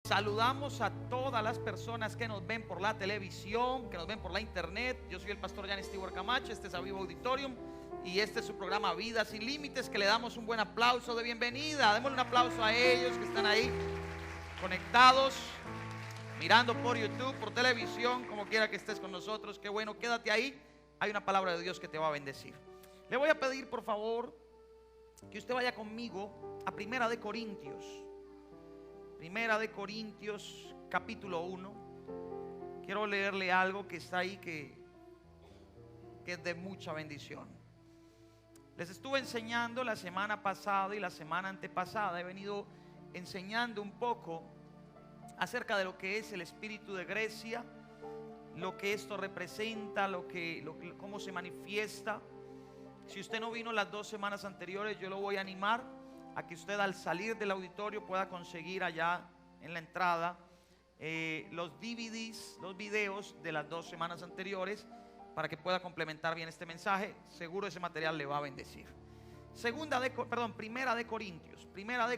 Saludamos a todas las personas que nos ven por la televisión, que nos ven por la internet. Yo soy el pastor Jan Stewart Camacho, este es Avivo Auditorium y este es su programa Vida Sin Límites, que le damos un buen aplauso de bienvenida. Démosle un aplauso a ellos que están ahí conectados, mirando por YouTube, por televisión, como quiera que estés con nosotros. Qué bueno, quédate ahí, hay una palabra de Dios que te va a bendecir. Le voy a pedir por favor que usted vaya conmigo a Primera de Corintios. Primera de Corintios capítulo 1. Quiero leerle algo que está ahí que es de mucha bendición. Les estuve enseñando la semana pasada y la semana antepasada. He venido enseñando un poco acerca de lo que es el espíritu de Grecia, lo que esto representa, cómo se manifiesta. Si usted no vino las 2 semanas anteriores, yo lo voy a animar a que usted al salir del auditorio pueda conseguir allá en la entrada los DVDs, los videos de las 2 semanas anteriores, para que pueda complementar bien este mensaje. Seguro ese material le va a bendecir. Primera de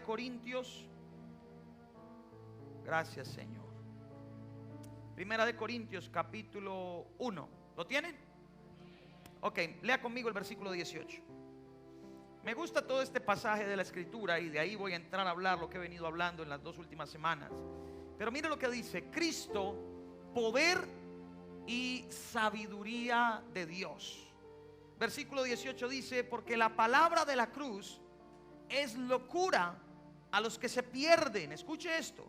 Corintios. Gracias, Señor. Primera de Corintios capítulo 1. ¿Lo tienen? Ok, lea conmigo el versículo 18. Me gusta todo este pasaje de la escritura y de ahí voy a entrar a hablar lo que he venido hablando en las 2 últimas semanas. Pero mire lo que dice: Cristo, poder y sabiduría de Dios. Versículo 18 dice: porque la palabra de la cruz es locura a los que se pierden. Escuche esto: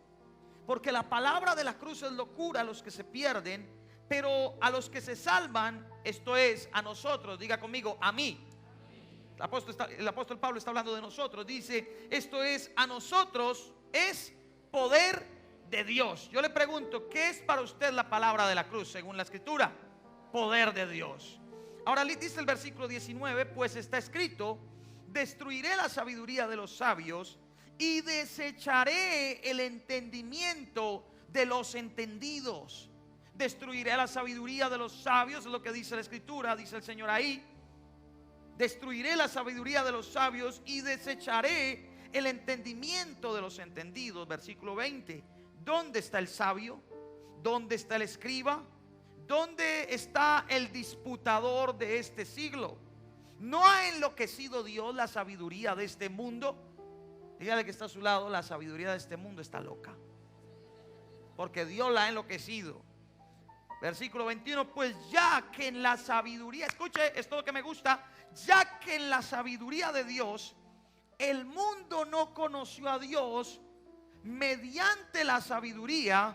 porque la palabra de la cruz es locura a los que se pierden, pero a los que se salvan, esto es, a nosotros, diga conmigo, a mí. El apóstol Pablo está hablando de nosotros. Dice: esto es, a nosotros es poder de Dios. Yo le pregunto, ¿qué es para usted la palabra de la cruz según la escritura? Poder de Dios. Ahora dice el versículo 19: pues está escrito: destruiré la sabiduría de los sabios y desecharé el entendimiento de los entendidos. Destruiré la sabiduría de los sabios, es lo que dice la escritura, dice el Señor ahí. Destruiré la sabiduría de los sabios y desecharé el entendimiento de los entendidos. Versículo 20: ¿dónde está el sabio? ¿Dónde está el escriba? ¿Dónde está el disputador de este siglo? ¿No ha enloquecido Dios la sabiduría de este mundo? Dígale que está a su lado: la sabiduría de este mundo está loca, porque Dios la ha enloquecido. Versículo 21: pues ya que en la sabiduría, escuche esto lo que me gusta, ya que en la sabiduría de Dios el mundo no conoció a Dios, mediante la sabiduría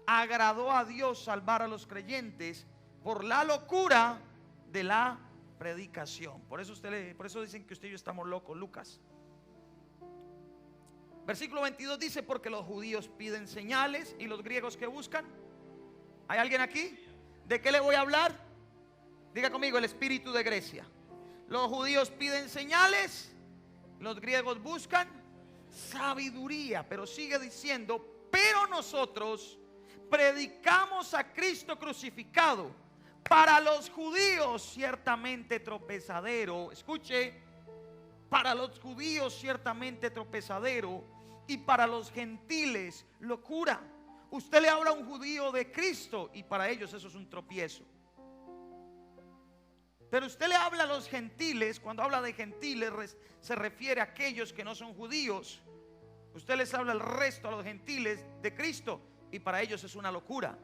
agradó a Dios salvar a los creyentes por la locura de la predicación. Por eso dicen que usted y yo estamos locos, Lucas. Versículo 22 dice: porque los judíos piden señales y los griegos que buscan. ¿Hay alguien aquí? ¿De qué le voy a hablar? Diga conmigo: el espíritu de Grecia. Los judíos piden señales, los griegos buscan sabiduría. Pero sigue diciendo: pero nosotros predicamos a Cristo crucificado, para los judíos ciertamente tropezadero. Escuche: para los judíos ciertamente tropezadero, y para los gentiles locura. Usted le habla a un judío de Cristo y para ellos eso es un tropiezo. Pero usted le habla a los gentiles, cuando habla de gentiles se refiere a aquellos que no son judíos. Usted les habla al resto, a los gentiles de Cristo, y para ellos es una locura.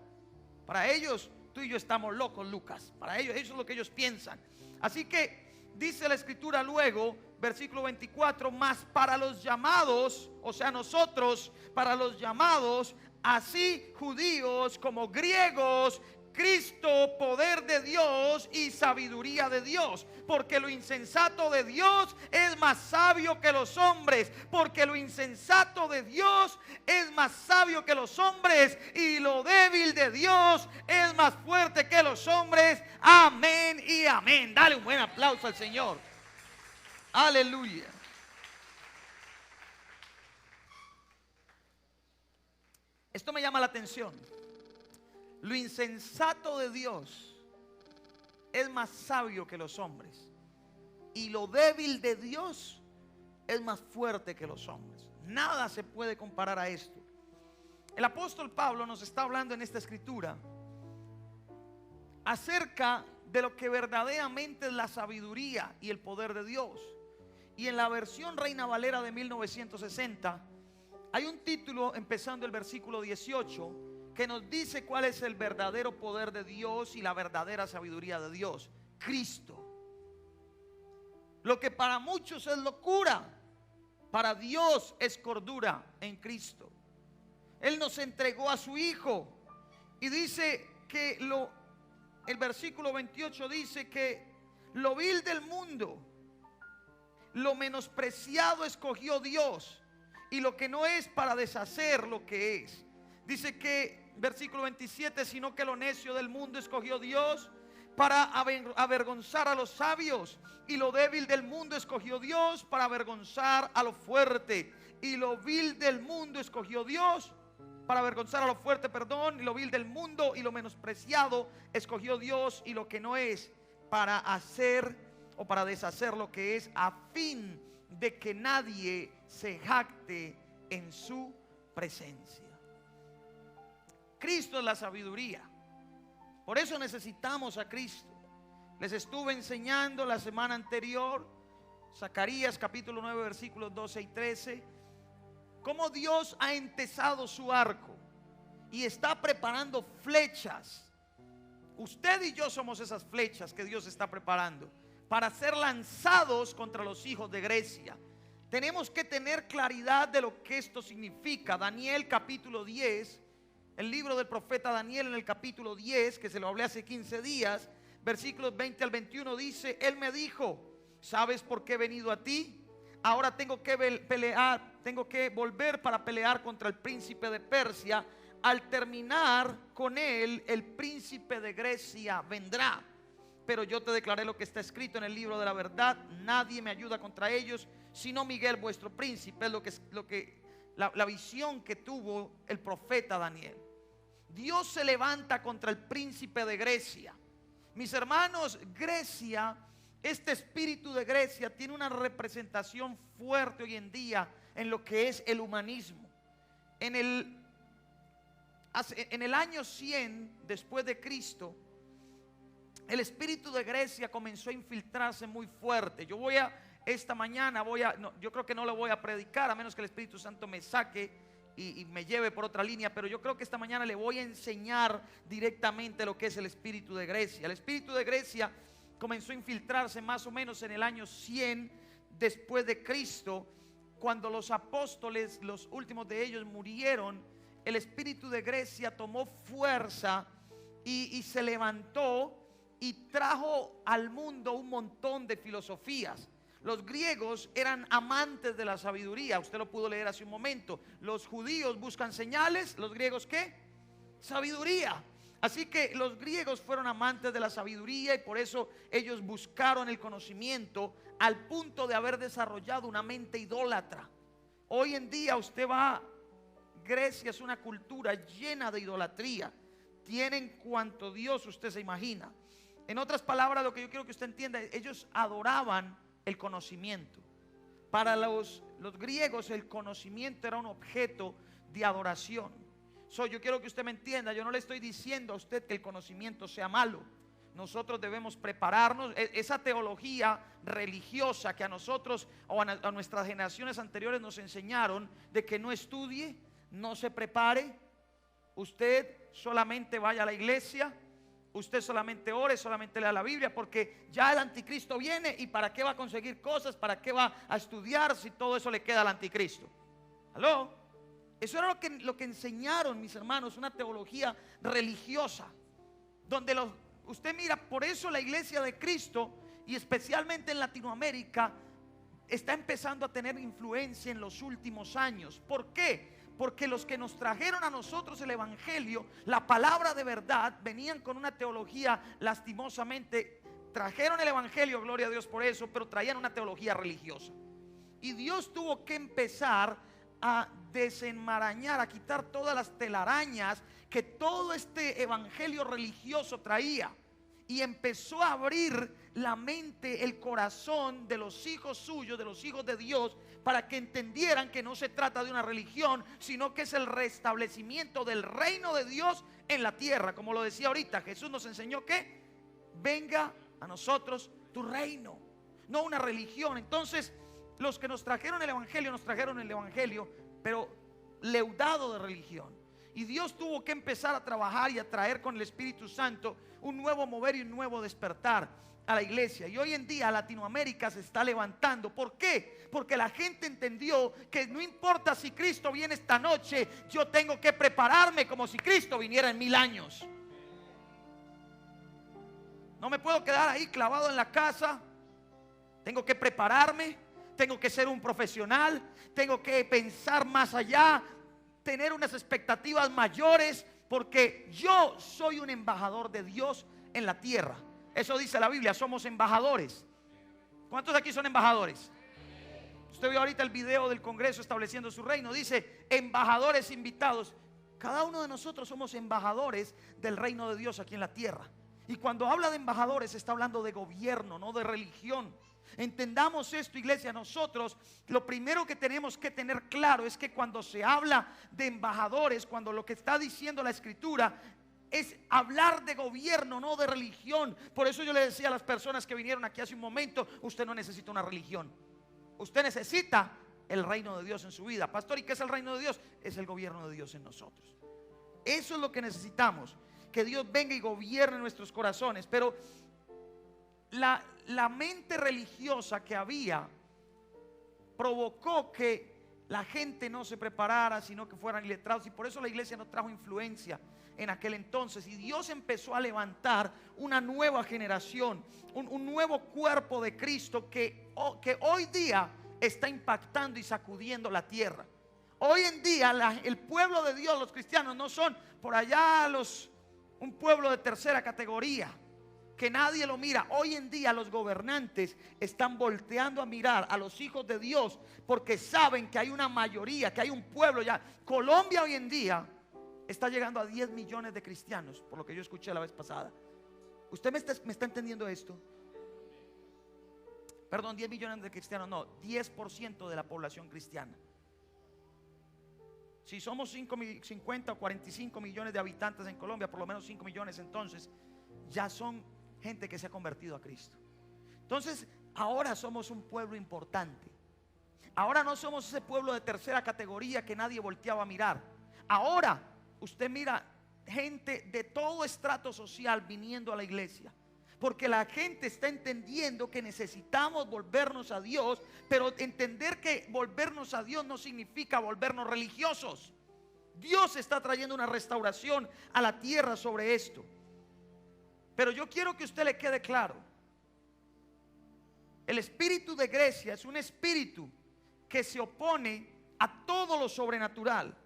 Para ellos, tú y yo estamos locos, Lucas. Para ellos, eso es lo que ellos piensan. Así que dice la escritura luego, versículo 24: mas para los llamados, o sea nosotros, para los llamados, así judíos como griegos, Cristo, poder de Dios y sabiduría de Dios. Porque lo insensato de Dios es más sabio que los hombres. Porque lo insensato de Dios es más sabio que los hombres. Y lo débil de Dios es más fuerte que los hombres. Amén y amén. Dale un buen aplauso al Señor. Aleluya. Esto me llama la atención. Lo insensato de Dios es más sabio que los hombres, y lo débil de Dios es más fuerte que los hombres. Nada se puede comparar a esto. El apóstol Pablo nos está hablando en esta escritura acerca de lo que verdaderamente es la sabiduría y el poder de Dios. Y en la versión Reina Valera de 1960 hay un título empezando el versículo 18 que nos dice cuál es el verdadero poder de Dios y la verdadera sabiduría de Dios: Cristo. Lo que para muchos es locura, para Dios es cordura en Cristo. Él nos entregó a su Hijo. Y dice que el versículo 28 dice que lo vil del mundo, lo menospreciado escogió Dios, y lo que no es para deshacer lo que es. Dice que, versículo 27, sino que lo necio del mundo escogió Dios para avergonzar a los sabios, y lo débil del mundo escogió Dios para avergonzar a lo fuerte, y lo vil del mundo escogió Dios para avergonzar a lo fuerte, perdón, y lo vil del mundo y lo menospreciado escogió Dios, y lo que no es para hacer o para deshacer lo que es, a fin de que nadie se jacte en su presencia. Cristo es la sabiduría. Por eso necesitamos a Cristo. Les estuve enseñando la semana anterior, Zacarías capítulo 9 versículos 12 y 13, cómo Dios ha entesado su arco y está preparando flechas. Usted y yo somos esas flechas que Dios está preparando para ser lanzados contra los hijos de Grecia. Tenemos que tener claridad de lo que esto significa. Daniel capítulo 10, el libro del profeta Daniel en el capítulo 10, que se lo hablé hace 15 días, versículos 20 al 21 dice: Él me dijo, ¿sabes por qué he venido a ti? Ahora tengo que pelear, tengo que volver para pelear contra el príncipe de Persia. Al terminar con él, el príncipe de Grecia vendrá. Pero yo te declaré lo que está escrito en el libro de la verdad. Nadie me ayuda contra ellos, sino Miguel vuestro príncipe. Es la visión que tuvo el profeta Daniel. Dios se levanta contra el príncipe de Grecia. Mis hermanos, Grecia, este espíritu de Grecia tiene una representación fuerte hoy en día en lo que es el humanismo. En el año 100 después de Cristo, el espíritu de Grecia comenzó a infiltrarse muy fuerte. Esta mañana yo creo que no lo voy a predicar a menos que el Espíritu Santo me saque y me lleve por otra línea, pero yo creo que esta mañana le voy a enseñar directamente lo que es el espíritu de Grecia. El espíritu de Grecia comenzó a infiltrarse más o menos en el año 100 después de Cristo, cuando los apóstoles, los últimos de ellos, murieron. El espíritu de Grecia tomó fuerza y se levantó y trajo al mundo un montón de filosofías. Los griegos eran amantes de la sabiduría. Usted lo pudo leer hace un momento. Los judíos buscan señales. ¿Los griegos qué? Sabiduría. Así que los griegos fueron amantes de la sabiduría y por eso ellos buscaron el conocimiento al punto de haber desarrollado una mente idólatra. Hoy en día usted va, Grecia es una cultura llena de idolatría. Tienen cuanto Dios usted se imagina. En otras palabras, lo que yo quiero que usted entienda, ellos adoraban el conocimiento. Para los griegos el conocimiento era un objeto de adoración. Yo quiero que usted me entienda. Yo no le estoy diciendo a usted que el conocimiento sea malo. Nosotros debemos prepararnos. Esa teología religiosa que a nosotros o a nuestras generaciones anteriores nos enseñaron, de que no estudie, no se prepare, usted solamente vaya a la iglesia, usted solamente ore, solamente lea la Biblia, porque ya el anticristo viene. ¿Y para qué va a conseguir cosas? ¿Para qué va a estudiar si todo eso le queda al anticristo? ¿Aló? Eso era lo que enseñaron, mis hermanos, una teología religiosa, donde usted mira, por eso la iglesia de Cristo, y especialmente en Latinoamérica, está empezando a tener influencia en los últimos años. ¿Por qué? Porque los que nos trajeron a nosotros el evangelio, la palabra de verdad, venían con una teología, lastimosamente, trajeron el evangelio, gloria a Dios por eso, pero traían una teología religiosa. Y Dios tuvo que empezar a desenmarañar, a quitar todas las telarañas que todo este evangelio religioso traía. y empezó a abrir la mente, el corazón de los hijos suyos, de los hijos de Dios, para que entendieran que no se trata de una religión, sino que es el restablecimiento del reino de Dios en la tierra. Como lo decía ahorita, Jesús nos enseñó que venga a nosotros tu reino, no una religión. Entonces, los que nos trajeron el evangelio, pero leudado de religión. Y Dios tuvo que empezar a trabajar y a traer con el Espíritu Santo un nuevo mover y un nuevo despertar a la iglesia. Y hoy en día Latinoamérica se está levantando. ¿Por qué? Porque la gente entendió que no importa si Cristo viene esta noche, yo tengo que prepararme como si Cristo viniera en 1000 años. No me puedo quedar ahí clavado en la casa. Tengo que prepararme, tengo que ser un profesional, tengo que pensar más allá, tener unas expectativas mayores, porque yo soy un embajador de Dios en la tierra. Eso dice la Biblia, somos embajadores. ¿Cuántos de aquí son embajadores? Usted vio ahorita el video del Congreso estableciendo su reino. Dice embajadores invitados. Cada uno de nosotros somos embajadores del reino de Dios aquí en la tierra. Y cuando habla de embajadores está hablando de gobierno, no de religión. Entendamos esto, iglesia. Nosotros lo primero que tenemos que tener claro es que cuando se habla de embajadores, cuando lo que está diciendo la Escritura es hablar de gobierno, no de religión. Por eso yo le decía a las personas que vinieron aquí hace un momento, usted no necesita una religión, usted necesita el reino de Dios en su vida. Pastor, ¿y qué es el reino de Dios? Es el gobierno de Dios en nosotros. Eso es lo que necesitamos, que Dios venga y gobierne nuestros corazones. Pero la mente religiosa que había provocó que la gente no se preparara, sino que fueran iletrados. Y por eso la iglesia no trajo influencia en aquel entonces. Y Dios empezó a levantar una nueva generación, un nuevo cuerpo de Cristo que hoy día está impactando y sacudiendo la tierra. Hoy en día el pueblo de Dios, los cristianos, no son por allá un pueblo de tercera categoría que nadie lo mira. Hoy en día los gobernantes están volteando a mirar a los hijos de Dios, porque saben que hay una mayoría, que hay un pueblo ya. Colombia hoy en día está llegando a 10 millones de cristianos, por lo que yo escuché la vez pasada. ¿Usted me está entendiendo esto? Perdón, 10 millones de cristianos, no, 10% de la población cristiana. Si somos 50 o 45 millones de habitantes en Colombia, por lo menos 5 millones entonces ya son gente que se ha convertido a Cristo. Entonces ahora somos un pueblo importante. Ahora no somos ese pueblo de tercera categoría que nadie volteaba a mirar. Ahora usted mira gente de todo estrato social viniendo a la iglesia, porque la gente está entendiendo que necesitamos volvernos a Dios. Pero entender que volvernos a Dios no significa volvernos religiosos. Dios está trayendo una restauración a la tierra sobre esto. Pero yo quiero que a usted le quede claro: el espíritu de Grecia es un espíritu que se opone a todo lo sobrenatural.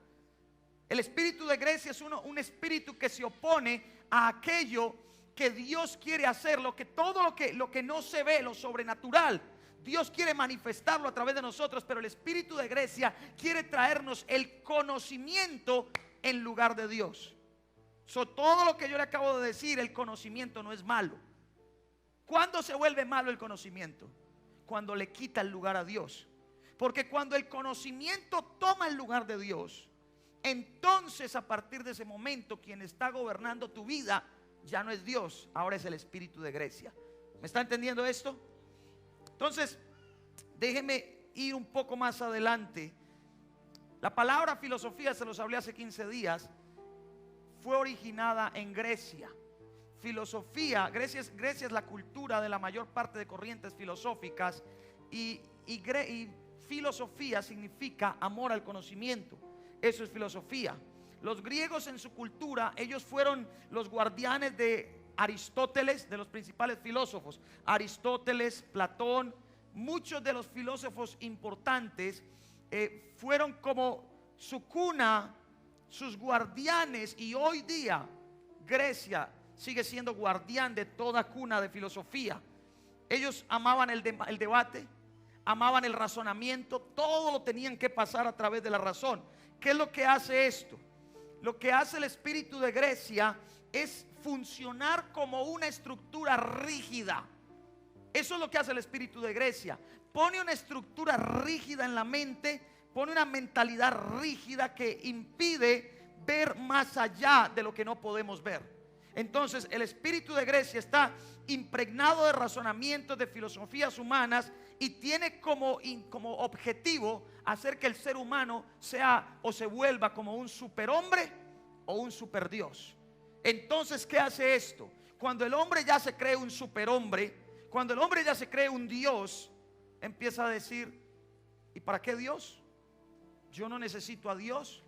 El espíritu de Grecia es un espíritu que se opone a aquello que Dios quiere hacer. Todo lo que no se ve, lo sobrenatural, Dios quiere manifestarlo a través de nosotros. Pero el espíritu de Grecia quiere traernos el conocimiento en lugar de Dios. Todo lo que yo le acabo de decir, el conocimiento no es malo. ¿Cuándo se vuelve malo el conocimiento? Cuando le quita el lugar a Dios. Porque cuando el conocimiento toma el lugar de Dios, entonces a partir de ese momento quien está gobernando tu vida ya no es Dios, ahora es el espíritu de Grecia. ¿Me está entendiendo esto? Entonces, déjeme ir un poco más adelante. La palabra filosofía, se los hablé hace 15 días, fue originada en Grecia. Filosofía, Grecia es la cultura de la mayor parte de corrientes filosóficas, y filosofía significa amor al conocimiento. Eso es filosofía. Los griegos en su cultura, ellos fueron los guardianes de Aristóteles, de los principales filósofos. Aristóteles, Platón, muchos de los filósofos importantes fueron como su cuna, sus guardianes. Y hoy día Grecia sigue siendo guardián de toda cuna de filosofía. Ellos amaban el debate, amaban el razonamiento, todo lo tenían que pasar a través de la razón. ¿Qué es lo que hace esto? Lo que hace el espíritu de Grecia es funcionar como una estructura rígida. Eso es lo que hace el espíritu de Grecia. Pone una estructura rígida en la mente, pone una mentalidad rígida que impide ver más allá de lo que no podemos ver. Entonces el espíritu de Grecia está impregnado de razonamientos, de filosofías humanas, y tiene como objetivo hacer que el ser humano sea o se vuelva como un superhombre o un superdios. Entonces, ¿qué hace esto? Cuando el hombre ya se cree un superhombre, cuando el hombre ya se cree un Dios, empieza a decir: ¿y para qué Dios? Yo no necesito a Dios,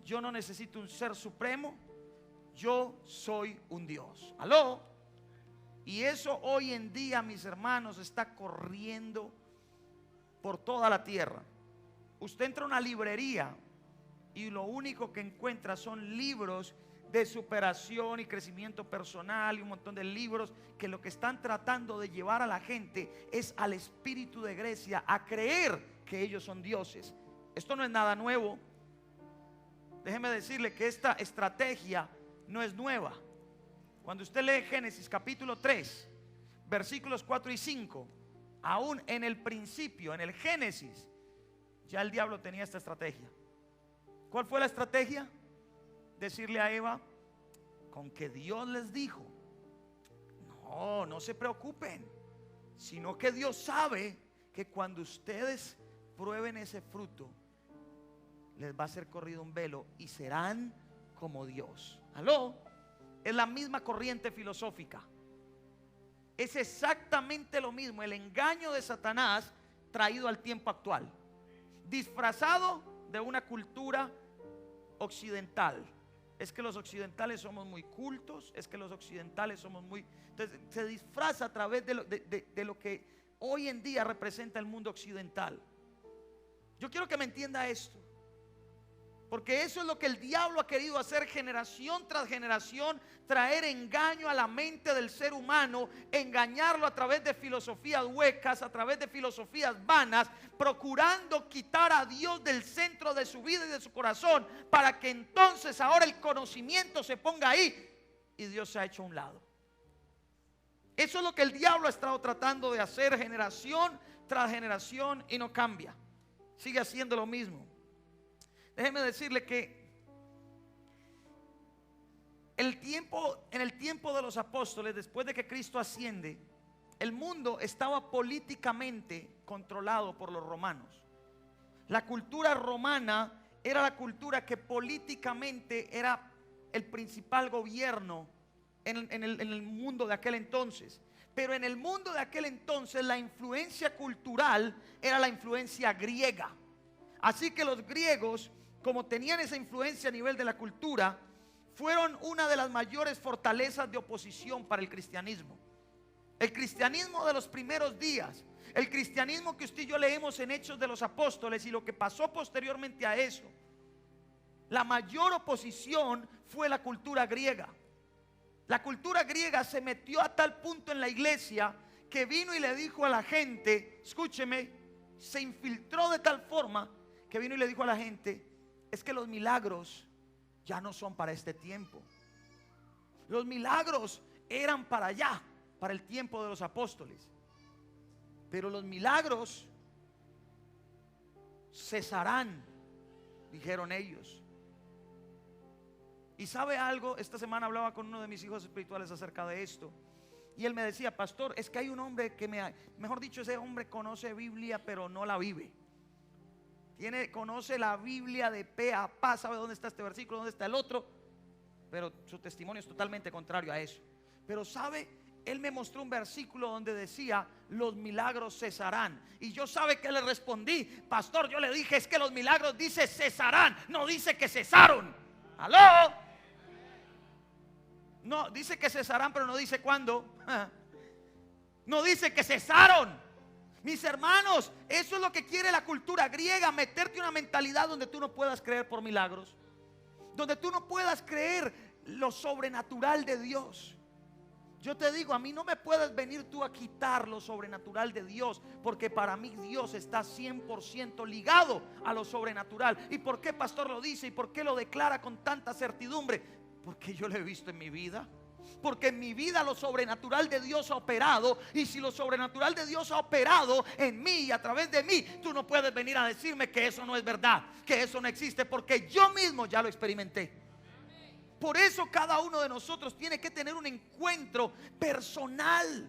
yo no necesito un ser supremo, yo soy un Dios. ¿Aló? Y eso hoy en día, mis hermanos, está corriendo por toda la tierra. Usted entra a una librería y lo único que encuentra son libros de superación y crecimiento personal, y un montón de libros que lo que están tratando de llevar a la gente es al espíritu de Grecia a creer que ellos son dioses. Esto no es nada nuevo. Déjeme decirle que esta estrategia no es nueva. Cuando usted lee Génesis capítulo 3 versículos 4 y 5, aún en el principio, en el Génesis, ya el diablo tenía esta estrategia. ¿Cuál fue la estrategia? Decirle a Eva: con que Dios les dijo, no se preocupen, sino que Dios sabe que cuando ustedes prueben ese fruto, les va a ser corrido un velo y serán como Dios. ¿Aló? Es la misma corriente filosófica. Es exactamente lo mismo, el engaño de Satanás traído al tiempo actual, disfrazado de una cultura occidental. Es que los occidentales somos muy cultos, es que los occidentales somos muy... Entonces se disfraza a través de lo que hoy en día representa el mundo occidental. Yo quiero que me entienda esto, porque eso es lo que el diablo ha querido hacer generación tras generación: traer engaño a la mente del ser humano, engañarlo a través de filosofías huecas, a través de filosofías vanas, procurando quitar a Dios del centro de su vida y de su corazón, para que entonces ahora el conocimiento se ponga ahí y Dios se ha hecho a un lado. Eso es lo que el diablo ha estado tratando de hacer generación tras generación y no cambia, sigue haciendo lo mismo. Déjeme decirle que en el tiempo de los apóstoles, después de que Cristo asciende, el mundo estaba políticamente controlado por los romanos. La cultura romana era la cultura que políticamente era el principal gobierno en el mundo de aquel entonces. Pero en el mundo de aquel entonces la influencia cultural era la influencia griega. Así que los griegos, como tenían esa influencia a nivel de la cultura, fueron una de las mayores fortalezas de oposición para el cristianismo. El cristianismo de los primeros días, el cristianismo que usted y yo leemos en Hechos de los Apóstoles y lo que pasó posteriormente a eso, la mayor oposición fue la cultura griega. La cultura griega se metió a tal punto en la iglesia que vino y le dijo a la gente, escúcheme, se infiltró de tal forma que vino y le dijo a la gente: es que los milagros ya no son para este tiempo. Los milagros eran para allá, para el tiempo de los apóstoles. Pero los milagros cesarán, dijeron ellos. Y sabe algo, esta semana hablaba con uno de mis hijos espirituales acerca de esto, y él me decía: pastor, es que hay un hombre que mejor dicho, ese hombre conoce Biblia pero no la vive. Conoce la Biblia de pe a pa, sabe dónde está este versículo, dónde está el otro, pero su testimonio es totalmente contrario a eso. Pero sabe, él me mostró un versículo donde decía: los milagros cesarán. Y yo, ¿sabe qué le respondí? Pastor, yo le dije: es que los milagros dice cesarán, no dice que cesaron. ¿Aló? No, dice que cesarán, pero no dice cuándo. No dice que cesaron. Mis hermanos, eso es lo que quiere la cultura griega: meterte una mentalidad donde tú no puedas creer por milagros, donde tú no puedas creer lo sobrenatural de Dios. Yo te digo, a mí no me puedes venir tú a quitar lo sobrenatural de Dios, porque para mí Dios está 100% ligado a lo sobrenatural. ¿Y por qué, pastor, lo dice? ¿Y por qué lo declara con tanta certidumbre? Porque yo lo he visto en mi vida. porque en mi vida lo sobrenatural de Dios ha operado. Y si lo sobrenatural de Dios ha operado en mí y a través de mí, tú no puedes venir a decirme que eso no es verdad, que eso no existe, porque yo mismo ya lo experimenté. Por eso cada uno de nosotros tiene que tener un encuentro personal,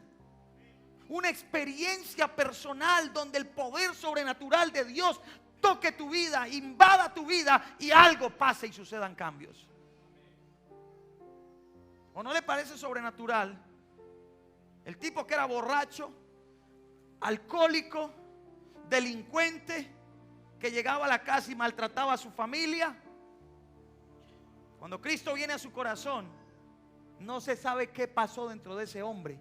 una experiencia personal donde el poder sobrenatural de Dios toque tu vida, invada tu vida y algo pase y sucedan cambios. ¿O no le parece sobrenatural el tipo que era borracho, alcohólico, delincuente, que llegaba a la casa y maltrataba a su familia? Cuando Cristo viene a su corazón, no se sabe qué pasó dentro de ese hombre,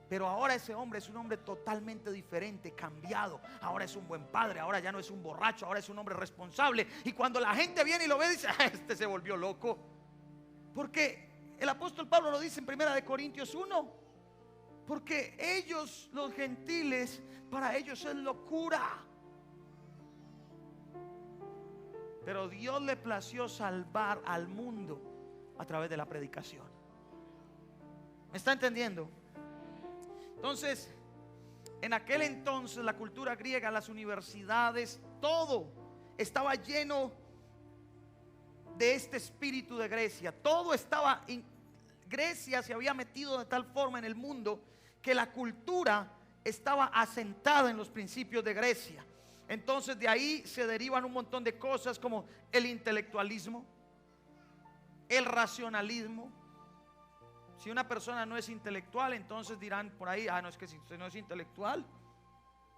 pero ahora ese hombre es un hombre totalmente diferente, cambiado. Ahora es un buen padre, ahora ya no es un borracho, ahora es un hombre responsable. Y cuando la gente viene y lo ve, dice: este se volvió loco. Porque el apóstol Pablo lo dice en 1 Corintios 1, porque ellos, los gentiles, para ellos es locura, pero Dios le plació salvar al mundo a través de la predicación. ¿Me está entendiendo? Entonces, en aquel entonces la cultura griega, las universidades, todo estaba lleno de este espíritu de Grecia. Todo estaba Grecia se había metido de tal forma en el mundo que la cultura estaba asentada en los principios de Grecia. Entonces de ahí se derivan un montón de cosas como el intelectualismo, el racionalismo. Si una persona no es intelectual, entonces dirán por ahí: no, es que si usted no es intelectual,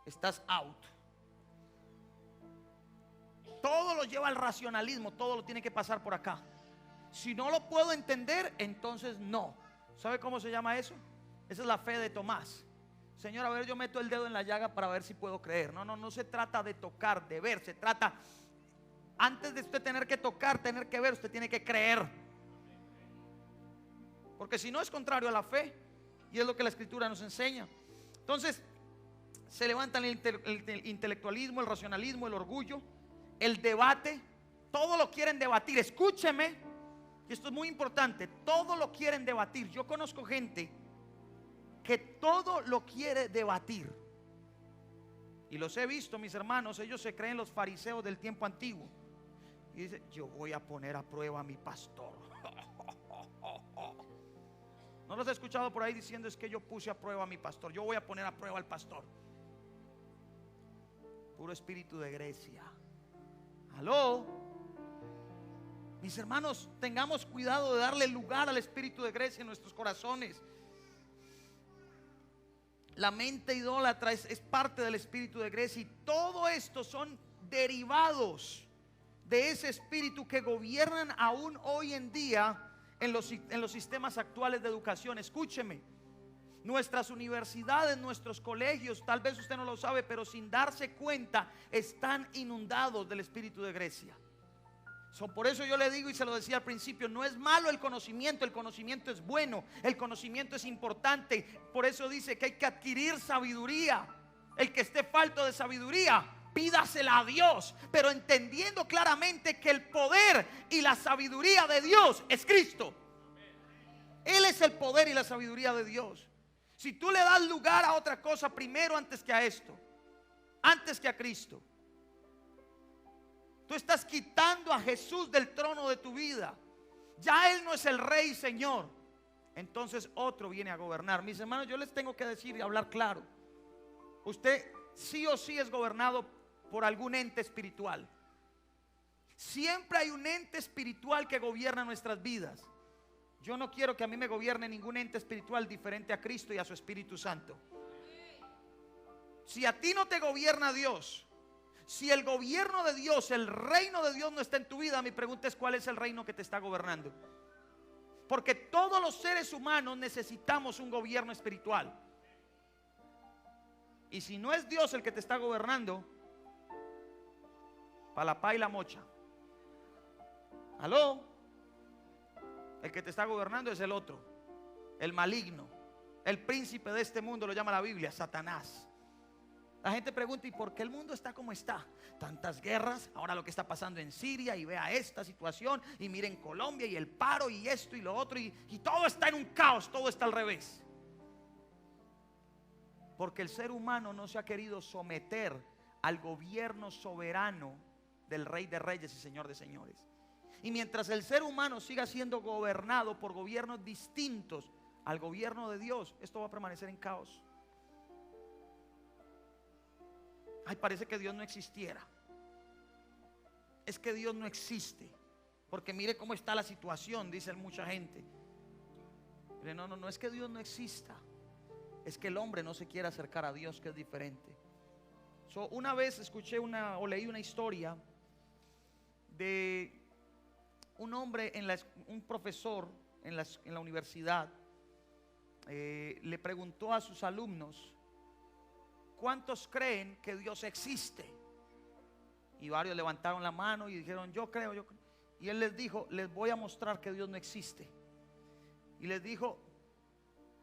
estás out. Todo lo lleva al racionalismo, todo lo tiene que pasar por acá. Si no lo puedo entender, entonces no. ¿Sabe cómo se llama eso? Esa es la fe de Tomás. Señor, a ver, yo meto el dedo en la llaga para ver si puedo creer. No se trata de tocar, de ver. Se trata, antes de usted tener que tocar, tener que ver, usted tiene que creer. Porque si no, es contrario a la fe. Y es lo que la Escritura nos enseña. Entonces se levantan el intelectualismo, el racionalismo, el orgullo, el debate. Todo lo quieren debatir. Escúcheme, y esto es muy importante. Todo lo quieren debatir. Yo conozco gente que todo lo quiere debatir, y los he visto, mis hermanos. Ellos se creen los fariseos del tiempo antiguo y dicen: yo voy a poner a prueba a mi pastor. ¿No los he escuchado por ahí diciendo: es que yo puse a prueba a mi pastor, yo voy a poner a prueba al pastor? Puro espíritu de Grecia. ¿Aló? Mis hermanos, tengamos cuidado de darle lugar al espíritu de Grecia en nuestros corazones. La mente idólatra es parte del espíritu de Grecia, y todo esto son derivados de ese espíritu que gobiernan aún hoy en día en los sistemas actuales de educación. Escúcheme, nuestras universidades, nuestros colegios, tal vez usted no lo sabe, pero sin darse cuenta están inundados del espíritu de Grecia. Por eso yo le digo, y se lo decía al principio, no es malo el conocimiento es bueno, el conocimiento es importante. Por eso dice que hay que adquirir sabiduría. El que esté falto de sabiduría, pídasela a Dios, pero entendiendo claramente que el poder y la sabiduría de Dios es Cristo. Él es el poder y la sabiduría de Dios. Si tú le das lugar a otra cosa primero antes que a esto, antes que a Cristo, tú estás quitando a Jesús del trono de tu vida. Ya Él no es el Rey y Señor. Entonces otro viene a gobernar. Mis hermanos, yo les tengo que decir y hablar claro. Usted sí o sí es gobernado por algún ente espiritual. Siempre hay un ente espiritual que gobierna nuestras vidas. Yo no quiero que a mí me gobierne ningún ente espiritual diferente a Cristo y a su Espíritu Santo. Si a ti no te gobierna Dios, si el gobierno de Dios, el reino de Dios no está en tu vida, mi pregunta es: ¿cuál es el reino que te está gobernando? Porque todos los seres humanos necesitamos un gobierno espiritual. Y si no es Dios el que te está gobernando, pa' la pa' y la mocha. ¿Aló? El que te está gobernando es el otro, el maligno, el príncipe de este mundo, lo llama la Biblia, Satanás. La gente pregunta, ¿y por qué el mundo está como está? Tantas guerras, ahora lo que está pasando en Siria, y vea esta situación, y miren Colombia y el paro y esto y lo otro, y todo está en un caos, todo está al revés. Porque el ser humano no se ha querido someter al gobierno soberano del Rey de Reyes y Señor de Señores. Y mientras el ser humano siga siendo gobernado por gobiernos distintos al gobierno de Dios, esto va a permanecer en caos. Ay, parece que Dios no existiera. Es que Dios no existe, porque mire cómo está la situación, dice mucha gente. Pero no es que Dios no exista, es que el hombre no se quiere acercar a Dios, que es diferente. Una vez escuché o leí una historia de un hombre, un profesor en la universidad, le preguntó a sus alumnos: ¿cuántos creen que Dios existe? Y varios levantaron la mano y dijeron: yo creo. Y él les dijo: les voy a mostrar que Dios no existe. Y les dijo: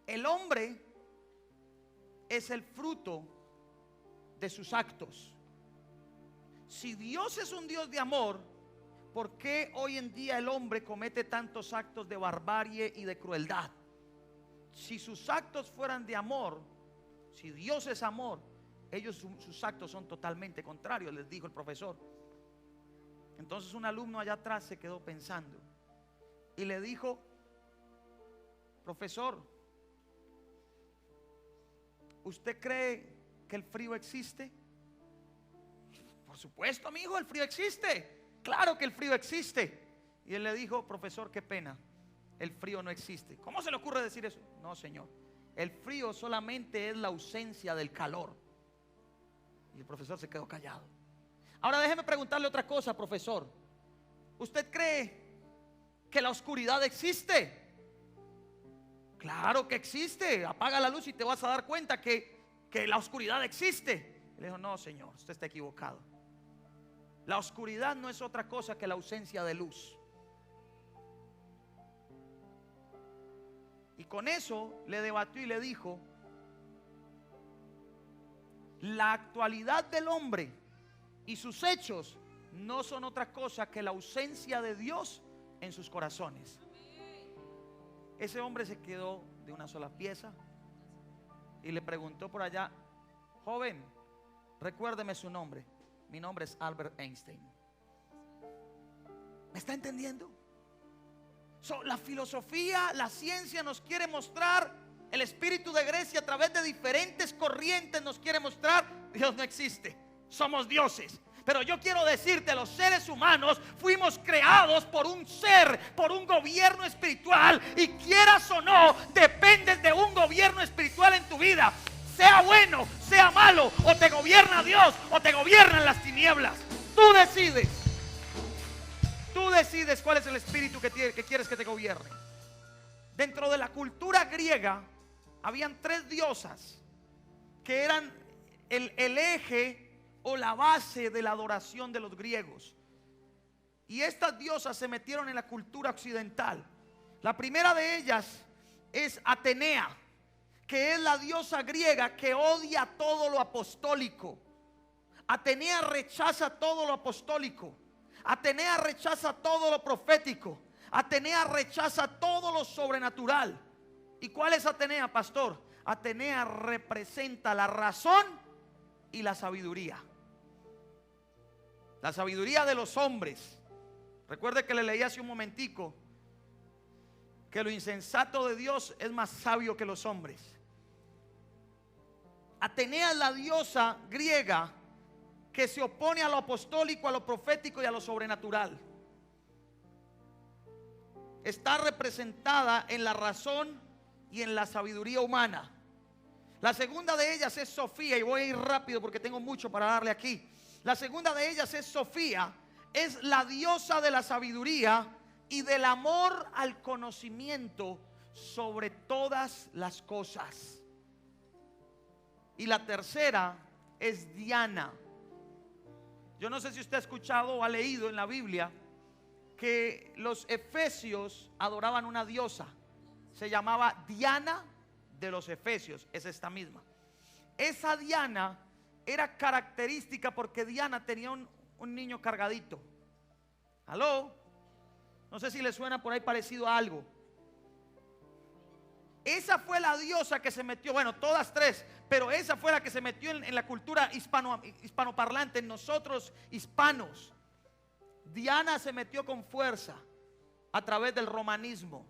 el hombre es el fruto de sus actos. Si Dios es un Dios de amor, ¿por qué hoy en día el hombre comete tantos actos de barbarie y de crueldad? Si sus actos fueran de amor, si Dios es amor, sus actos son totalmente contrarios, les dijo el profesor. Entonces un alumno allá atrás se quedó pensando y le dijo: profesor, ¿usted cree que el frío existe? Por supuesto, amigo, el frío existe. Claro que el frío existe. Y él le dijo: profesor, qué pena, el frío no existe. ¿Cómo se le ocurre decir eso? No, señor, el frío solamente es la ausencia del calor. Y el profesor se quedó callado. Ahora déjeme preguntarle otra cosa, profesor. ¿Usted cree que la oscuridad existe? Claro que existe. Apaga la luz y te vas a dar cuenta que la oscuridad existe. Él dijo: no, señor, usted está equivocado. La oscuridad no es otra cosa que la ausencia de luz. Y con eso le debatió y le dijo: la actualidad del hombre y sus hechos no son otra cosa que la ausencia de Dios en sus corazones. Ese hombre se quedó de una sola pieza y le preguntó por allá: joven, recuérdeme su nombre. Mi nombre es Albert Einstein. ¿Me está entendiendo? La filosofía, la ciencia nos quiere mostrar, el espíritu de Grecia a través de diferentes corrientes nos quiere mostrar: Dios no existe, somos dioses. Pero yo quiero decirte, los seres humanos fuimos creados por un ser, por un gobierno espiritual, y quieras o no, dependes de un gobierno espiritual en tu vida. Sea bueno, sea malo, o te gobierna Dios o te gobiernan las tinieblas. Tú decides. Tú decides cuál es el espíritu que quieres que te gobierne. Dentro de la cultura griega habían tres diosas que eran el eje o la base de la adoración de los griegos. Y estas diosas se metieron en la cultura occidental. La primera de ellas es Atenea, que es la diosa griega que odia todo lo apostólico. Atenea rechaza todo lo apostólico. Atenea rechaza todo lo profético. Atenea rechaza todo lo sobrenatural. ¿Y cuál es Atenea, pastor? Atenea representa la razón y la sabiduría. La sabiduría de los hombres. Recuerde que le leí hace un momentico que lo insensato de Dios es más sabio que los hombres. Atenea es la diosa griega que se opone a lo apostólico, a lo profético y a lo sobrenatural. Está representada en la razón y en la sabiduría humana. La segunda de ellas es Sofía, y voy a ir rápido porque tengo mucho para darle aquí. La segunda de ellas es Sofía, es la diosa de la sabiduría y del amor al conocimiento sobre todas las cosas. Y la tercera es Diana. Yo no sé si usted ha escuchado o ha leído en la Biblia que los efesios adoraban una diosa. Se llamaba Diana de los Efesios. Es esta misma. Esa Diana era característica porque Diana tenía un niño cargadito. ¿Aló? No sé si le suena por ahí parecido a algo. Esa fue la diosa que se metió, bueno, todas tres, pero esa fue la que se metió en la cultura hispanoparlante, en nosotros hispanos. Diana se metió con fuerza a través del romanismo.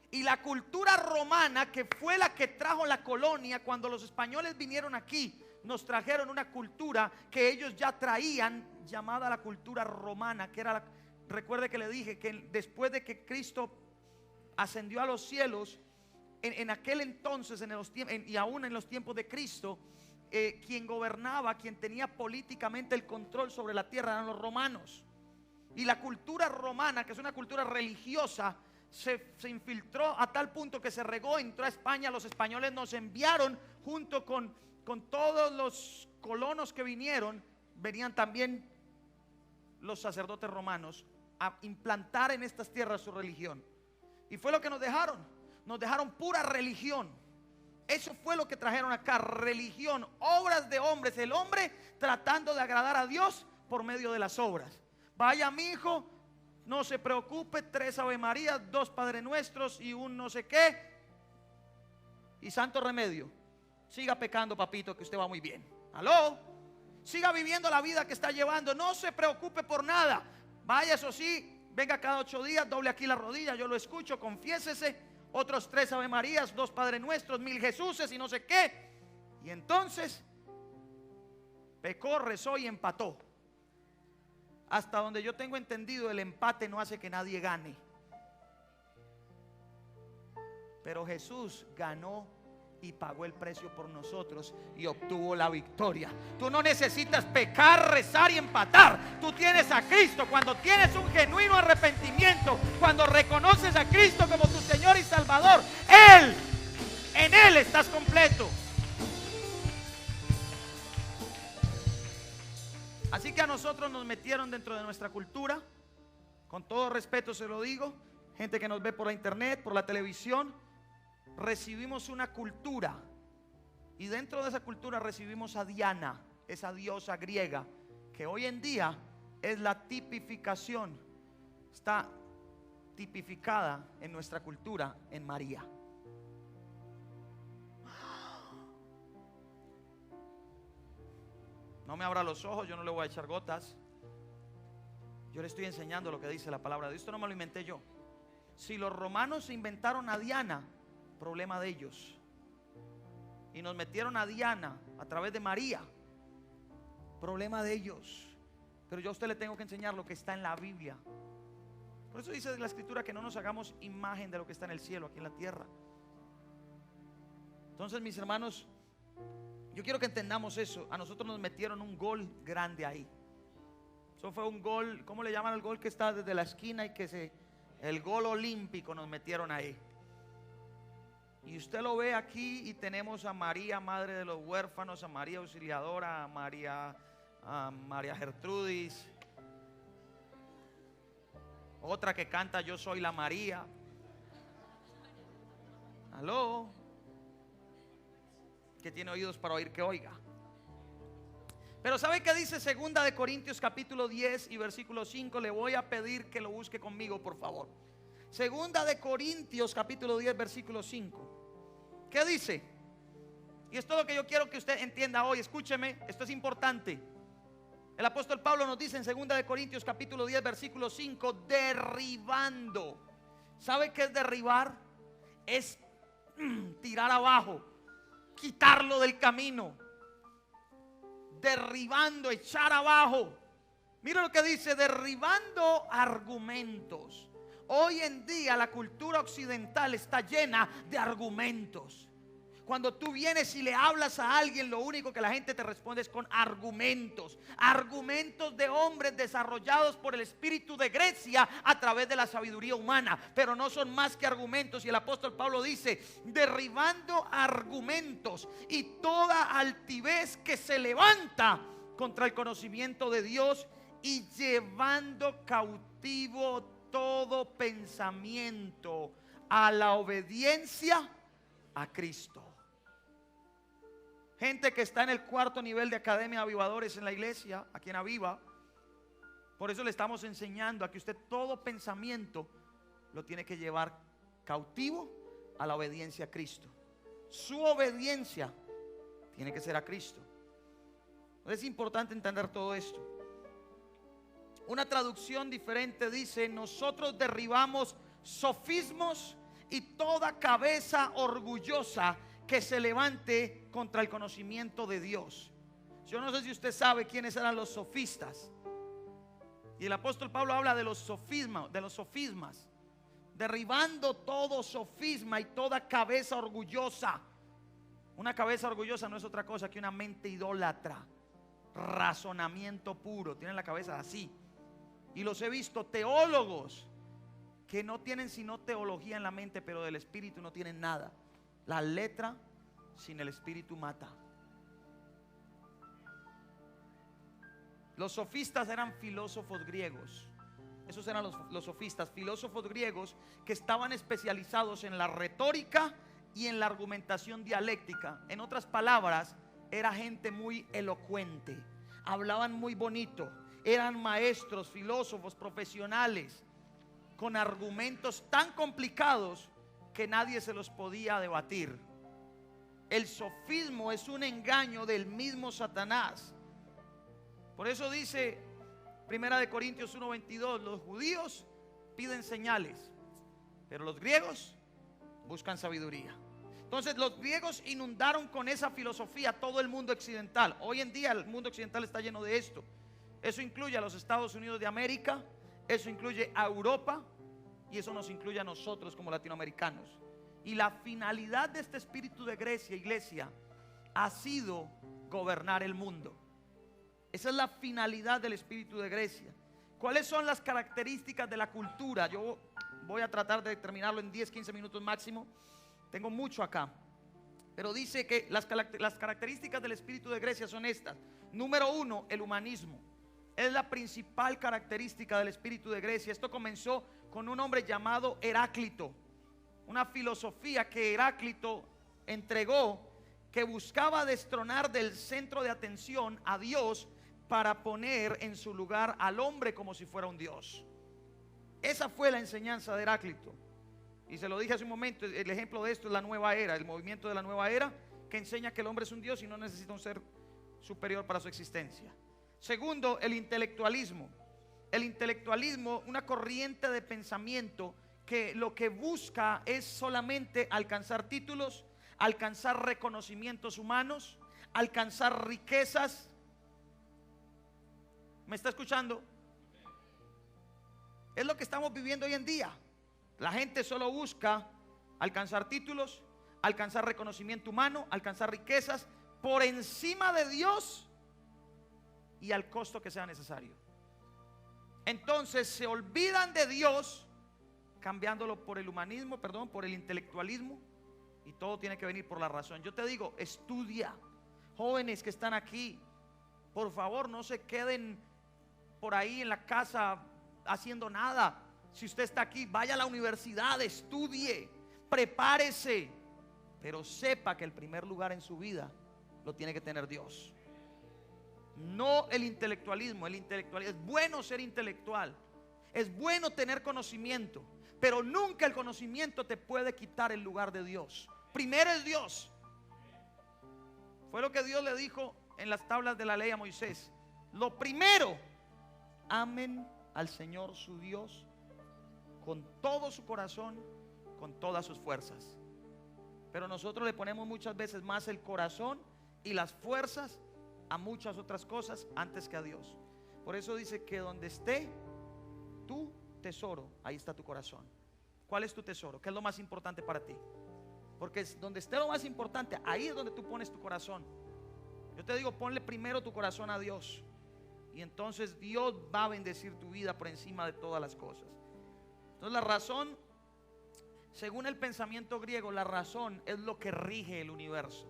Y la cultura romana, que fue la que trajo la colonia, cuando los españoles vinieron aquí, nos trajeron una cultura que ellos ya traían, llamada la cultura romana, que era recuerde que le dije que después de que Cristo ascendió a los cielos, en aquel entonces, y aún en los tiempos de Cristo, quien gobernaba, quien tenía políticamente el control sobre la tierra, eran los romanos. Y la cultura romana, que es una cultura religiosa, se infiltró a tal punto que se regó, entró a España. Los españoles nos enviaron junto con todos los colonos que vinieron. Venían también los sacerdotes romanos a implantar en estas tierras su religión. Y fue lo que nos dejaron. Nos dejaron pura religión. Eso fue lo que trajeron acá, religión, obras de hombres. El hombre tratando de agradar a Dios por medio de las obras. Vaya, mi hijo, no se preocupe, 3 Ave Marías, 2 Padre Nuestros y un no sé qué, y santo remedio. Siga pecando, papito, que usted va muy bien. ¿Aló? Siga viviendo la vida que está llevando. No se preocupe por nada. Vaya, eso sí, venga cada 8 días, doble aquí la rodilla, yo lo escucho, confiésese. Otros 3 Ave Marías, 2 Padre Nuestros, 1000 Jesuses y no sé qué. Y entonces pecó, rezó y empató. Hasta donde yo tengo entendido, el empate no hace que nadie gane. Pero Jesús ganó y pagó el precio por nosotros y obtuvo la victoria. Tú no necesitas pecar, rezar y empatar. Tú tienes a Cristo. Cuando tienes un genuino arrepentimiento, cuando reconoces a Cristo como tu Señor y Salvador, en Él estás completo. Así que a nosotros nos metieron dentro de nuestra cultura. Con todo respeto se lo digo, gente que nos ve por la internet, por la televisión. Recibimos una cultura, y dentro de esa cultura recibimos a Diana, esa diosa griega, que hoy en día es la tipificación, está tipificada en nuestra cultura en María. No me abra los ojos, yo no le voy a echar gotas. Yo le estoy enseñando lo que dice la palabra de Dios. Esto no me lo inventé yo. Si los romanos se inventaron a Diana, problema de ellos. Y nos metieron a Diana a través de María, problema de ellos. Pero yo a usted le tengo que enseñar lo que está en la Biblia. Por eso dice la Escritura que no nos hagamos imagen de lo que está en el cielo, aquí en la tierra. Entonces, mis hermanos, yo quiero que entendamos eso. A nosotros nos metieron un gol grande ahí. Eso fue un gol, ¿cómo le llaman al gol que está desde la esquina y el gol olímpico nos metieron ahí? Y usted lo ve aquí y tenemos a María, madre de los huérfanos, a María Auxiliadora, a María Gertrudis, otra que canta Yo soy la María. Aló, que tiene oídos para oír, que oiga. Pero ¿sabe qué dice 2 de Corintios capítulo 10 y versículo 5? Le voy a pedir que lo busque conmigo, por favor. 2 de Corintios capítulo 10 versículo 5. ¿Qué dice? Y esto es lo que yo quiero que usted entienda hoy. Escúcheme, esto es importante. El apóstol Pablo nos dice en 2 de Corintios capítulo 10 versículo 5, derribando. ¿Sabe qué es derribar? Es tirar abajo, quitarlo del camino. Derribando, echar abajo. Mira lo que dice, derribando argumentos. Hoy en día la cultura occidental está llena de argumentos. Cuando tú vienes y le hablas a alguien, lo único que la gente te responde es con argumentos. Argumentos de hombres desarrollados por el espíritu de Grecia a través de la sabiduría humana. Pero no son más que argumentos. Y el apóstol Pablo dice, derribando argumentos y toda altivez que se levanta contra el conocimiento de Dios, y llevando cautivo todo pensamiento a la obediencia a Cristo. gente que está en el 4º nivel de academia de avivadores en la iglesia, aquí en Aviva. Por eso le estamos enseñando a que usted todo pensamiento lo tiene que llevar cautivo a la obediencia a Cristo. Su obediencia tiene que ser a Cristo. Es importante entender todo esto. Una traducción diferente dice: nosotros derribamos sofismos y toda cabeza orgullosa que se levante contra el conocimiento de Dios. Yo no sé si usted sabe quiénes eran los sofistas. Y el apóstol Pablo habla de los sofismas, derribando todo sofisma y toda cabeza orgullosa. Una cabeza orgullosa no es otra cosa que una mente idólatra, razonamiento puro. Tienen la cabeza así. Y los he visto teólogos que no tienen sino teología en la mente, pero del espíritu no tienen nada. La letra sin el espíritu mata. Los sofistas eran filósofos griegos. Esos eran los sofistas, filósofos griegos que estaban especializados en la retórica y en la argumentación dialéctica. En otras palabras, era gente muy elocuente, hablaban muy bonito, eran maestros, filósofos, profesionales, con argumentos tan complicados que nadie se los podía debatir. El sofismo es un engaño del mismo Satanás. Por eso dice 1 Corintios 1:22, los judíos piden señales, pero los griegos buscan sabiduría. Entonces los griegos inundaron con esa filosofía todo el mundo occidental. Hoy en día el mundo occidental está lleno de esto. Eso incluye a los Estados Unidos de América, eso incluye a Europa y eso nos incluye a nosotros como latinoamericanos. Y la finalidad de este espíritu de Grecia, iglesia, ha sido gobernar el mundo. Esa es la finalidad del espíritu de Grecia. ¿Cuáles son las características de la cultura? Yo voy a tratar de terminarlo en 10-15 minutos máximo. Tengo mucho acá. Pero dice que las características del espíritu de Grecia son estas. Número 1, el humanismo. Es la principal característica del espíritu de Grecia. Esto comenzó con un hombre llamado Heráclito. Una filosofía que Heráclito entregó, que buscaba destronar del centro de atención a Dios para poner en su lugar al hombre como si fuera un Dios. Esa fue la enseñanza de Heráclito. Y se lo dije hace un momento, el ejemplo de esto es la nueva era, el movimiento de la nueva era, que enseña que el hombre es un Dios y no necesita un ser superior para su existencia. Segundo, el intelectualismo. El intelectualismo, una corriente de pensamiento que lo que busca es solamente alcanzar títulos, alcanzar reconocimientos humanos, alcanzar riquezas. ¿Me está escuchando? Es lo que estamos viviendo hoy en día. La gente solo busca alcanzar títulos, alcanzar reconocimiento humano, alcanzar riquezas por encima de Dios y al costo que sea necesario. Entonces se olvidan de Dios, cambiándolo por el humanismo, por el intelectualismo, y todo tiene que venir por la razón. Yo te digo, estudia. Jóvenes que están aquí, por favor, no se queden por ahí en la casa haciendo nada. Si usted está aquí, vaya a la universidad, estudie, prepárese, pero sepa que el primer lugar en su vida lo tiene que tener Dios. No el intelectualismo. El intelectualismo, es bueno ser intelectual, es bueno tener conocimiento, pero nunca el conocimiento te puede quitar el lugar de Dios. Primero es Dios. Fue lo que Dios le dijo en las tablas de la ley a Moisés. Lo primero, amen al Señor su Dios con todo su corazón, con todas sus fuerzas. Pero nosotros le ponemos muchas veces más el corazón y las fuerzas a muchas otras cosas antes que a Dios. Por eso dice que donde esté tu tesoro, ahí está tu corazón. ¿Cuál es tu tesoro? ¿Qué es lo más importante para ti? Porque donde esté lo más importante, ahí es donde tú pones tu corazón. Yo te digo, ponle primero tu corazón a Dios, y entonces Dios va a bendecir tu vida por encima de todas las cosas. Entonces la razón, según el pensamiento griego, la razón es lo que rige el universo.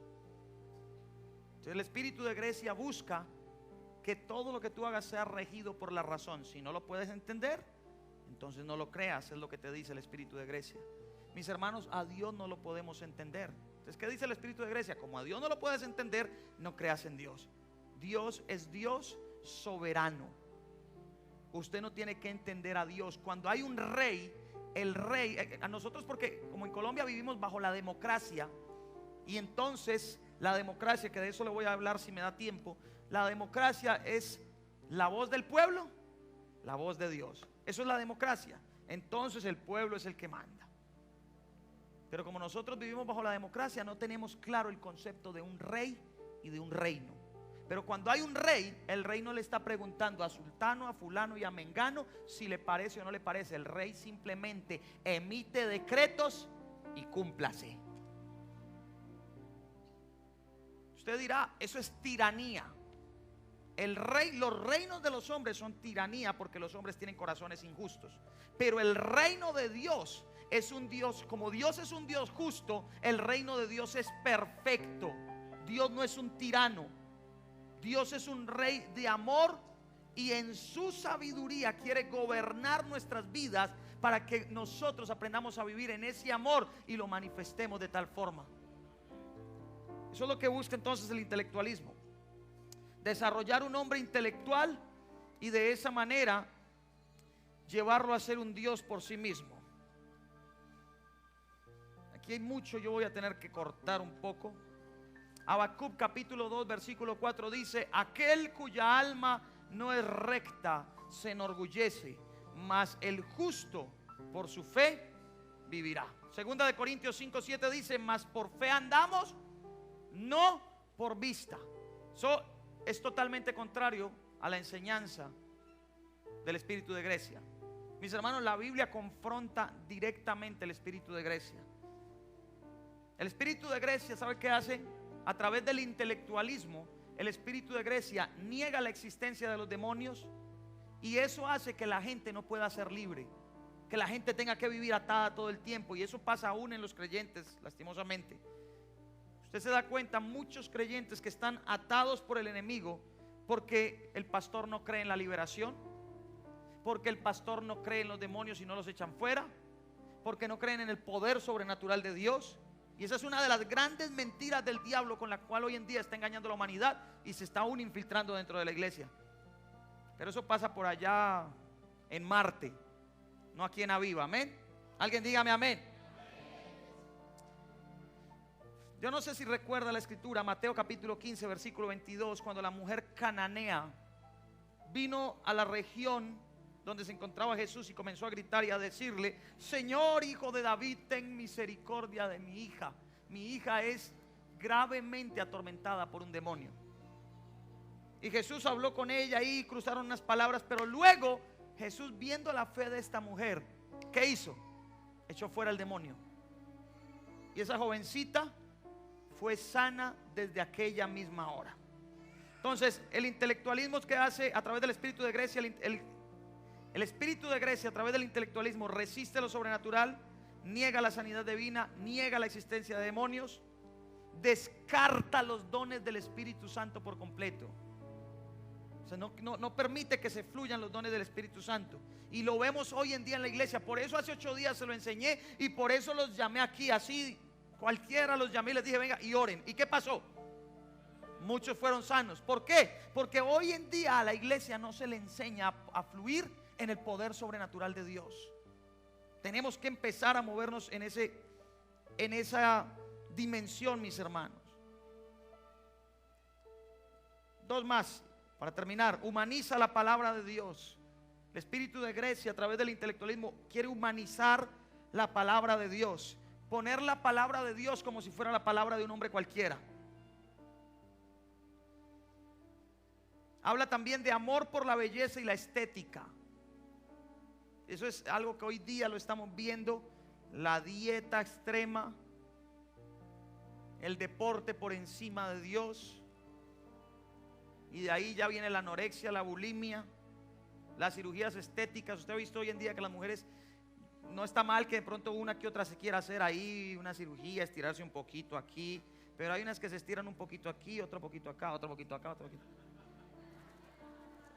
Entonces el espíritu de Grecia busca que todo lo que tú hagas sea regido por la razón. Si no lo puedes entender, entonces no lo creas, es lo que te dice el espíritu de Grecia. Mis hermanos, a Dios no lo podemos entender. Entonces, ¿qué dice el espíritu de Grecia? Como a Dios no lo puedes entender, no creas en Dios. Dios es Dios soberano. Usted no tiene que entender a Dios. Cuando hay un rey, el rey, a nosotros, porque como en Colombia vivimos bajo la democracia, y entonces la democracia, que de eso le voy a hablar si me da tiempo, la democracia es la voz del pueblo, la voz de Dios. Eso es la democracia. Entonces el pueblo es el que manda. Pero como nosotros vivimos bajo la democracia, no tenemos claro el concepto de un rey y de un reino. Pero cuando hay un rey, el rey no le está preguntando a sultano, a fulano y a mengano si le parece o no le parece. El rey simplemente emite decretos y cúmplase. Usted dirá, eso es tiranía. El rey, los reinos de los hombres son tiranía porque los hombres tienen corazones injustos. Pero el reino de Dios es un Dios, como Dios es un Dios justo, el reino de Dios es perfecto. Dios no es un tirano. Dios es un rey de amor y en su sabiduría quiere gobernar nuestras vidas para que nosotros aprendamos a vivir en ese amor y lo manifestemos de tal forma. Eso es lo que busca entonces el intelectualismo. Desarrollar un hombre intelectual y de esa manera llevarlo a ser un Dios por sí mismo. Aquí hay mucho, yo voy a tener que cortar un poco. Habacuc capítulo 2 versículo 4 dice: aquel cuya alma no es recta se enorgullece, mas el justo por su fe vivirá. Segunda de Corintios 5:7 dice: mas por fe andamos, no por vista. Eso es totalmente contrario a la enseñanza del espíritu de Grecia. Mis hermanos, la Biblia confronta directamente el espíritu de Grecia. El espíritu de Grecia, ¿sabe qué hace? A través del intelectualismo, el espíritu de Grecia niega la existencia de los demonios, y eso hace que la gente no pueda ser libre, que la gente tenga que vivir atada todo el tiempo, y eso pasa aún en los creyentes, lastimosamente. Usted se da cuenta, muchos creyentes que están atados por el enemigo porque el pastor no cree en la liberación, porque el pastor no cree en los demonios y no los echan fuera, porque no creen en el poder sobrenatural de Dios. Y esa es una de las grandes mentiras del diablo con la cual hoy en día está engañando a la humanidad y se está aún infiltrando dentro de la iglesia. Pero eso pasa por allá en Marte, no aquí en Aviva. Amén. Alguien dígame amén. Yo no sé si recuerda la escritura, Mateo capítulo 15 versículo 22, cuando la mujer cananea vino a la región donde se encontraba Jesús y comenzó a gritar y a decirle: Señor, hijo de David, ten misericordia de mi hija. Mi hija es gravemente atormentada por un demonio. Y Jesús habló con ella y cruzaron unas palabras, pero luego Jesús, viendo la fe de esta mujer, ¿qué hizo? Echó fuera el demonio. Y esa jovencita fue sana desde aquella misma hora. Entonces, el intelectualismo que hace a través del espíritu de Grecia, el espíritu de Grecia a través del intelectualismo resiste lo sobrenatural, niega la sanidad divina, niega la existencia de demonios, descarta los dones del Espíritu Santo por completo. O sea, no permite que se fluyan los dones del Espíritu Santo. Y lo vemos hoy en día en la iglesia. Por eso hace 8 días se lo enseñé y por eso los llamé aquí. Así cualquiera los llamé y les dije: venga y oren. ¿Y qué pasó? Muchos fueron sanos. ¿Por qué? Porque hoy en día a la iglesia no se le enseña a fluir en el poder sobrenatural de Dios. Tenemos que empezar a movernos en esa dimensión, mis hermanos. 2 más para terminar. Humaniza la palabra de Dios. El espíritu de Grecia a través del intelectualismo quiere humanizar la palabra de Dios, poner la palabra de Dios como si fuera la palabra de un hombre cualquiera. Habla también de amor por la belleza y la estética. Eso es algo que hoy día lo estamos viendo. La dieta extrema, el deporte por encima de Dios. Y de ahí ya viene la anorexia, la bulimia, las cirugías estéticas. Usted ha visto hoy en día que las mujeres, no está mal que de pronto una que otra se quiera hacer ahí una cirugía, estirarse un poquito aquí, pero hay unas que se estiran un poquito aquí, otro poquito acá, otro poquito acá, otro poquito.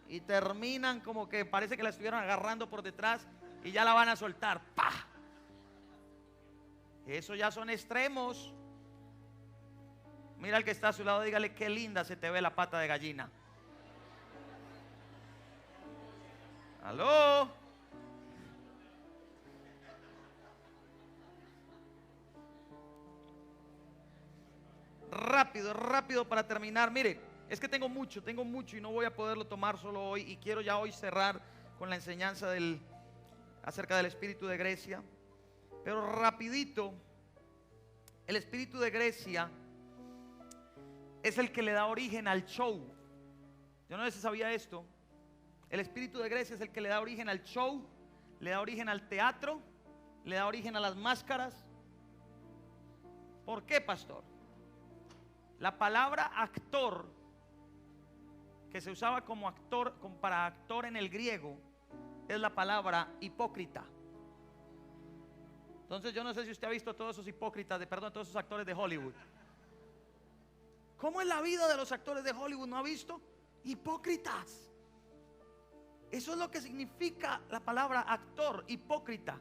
Y terminan como que parece que la estuvieran agarrando por detrás y ya la van a soltar. ¡Pah! Eso ya son extremos. Mira al que está a su lado, dígale: qué linda se te ve la pata de gallina. ¿Aló? Rápido, rápido para terminar. Mire, es que tengo mucho y no voy a poderlo tomar solo hoy. Y quiero ya hoy cerrar con la enseñanza acerca del espíritu de Grecia. Pero rapidito, el espíritu de Grecia es el que le da origen al show. Yo no sé si sabía esto. El espíritu de Grecia es el que le da origen al show, le da origen al teatro, le da origen a las máscaras. ¿Por qué, pastor? La palabra actor, que se usaba como actor, para actor en el griego, es la palabra hipócrita. Entonces yo no sé si usted ha visto a todos esos hipócritas, todos esos actores de Hollywood. ¿Cómo es la vida de los actores de Hollywood? ¿No ha visto? Hipócritas. Eso es lo que significa la palabra actor, hipócrita.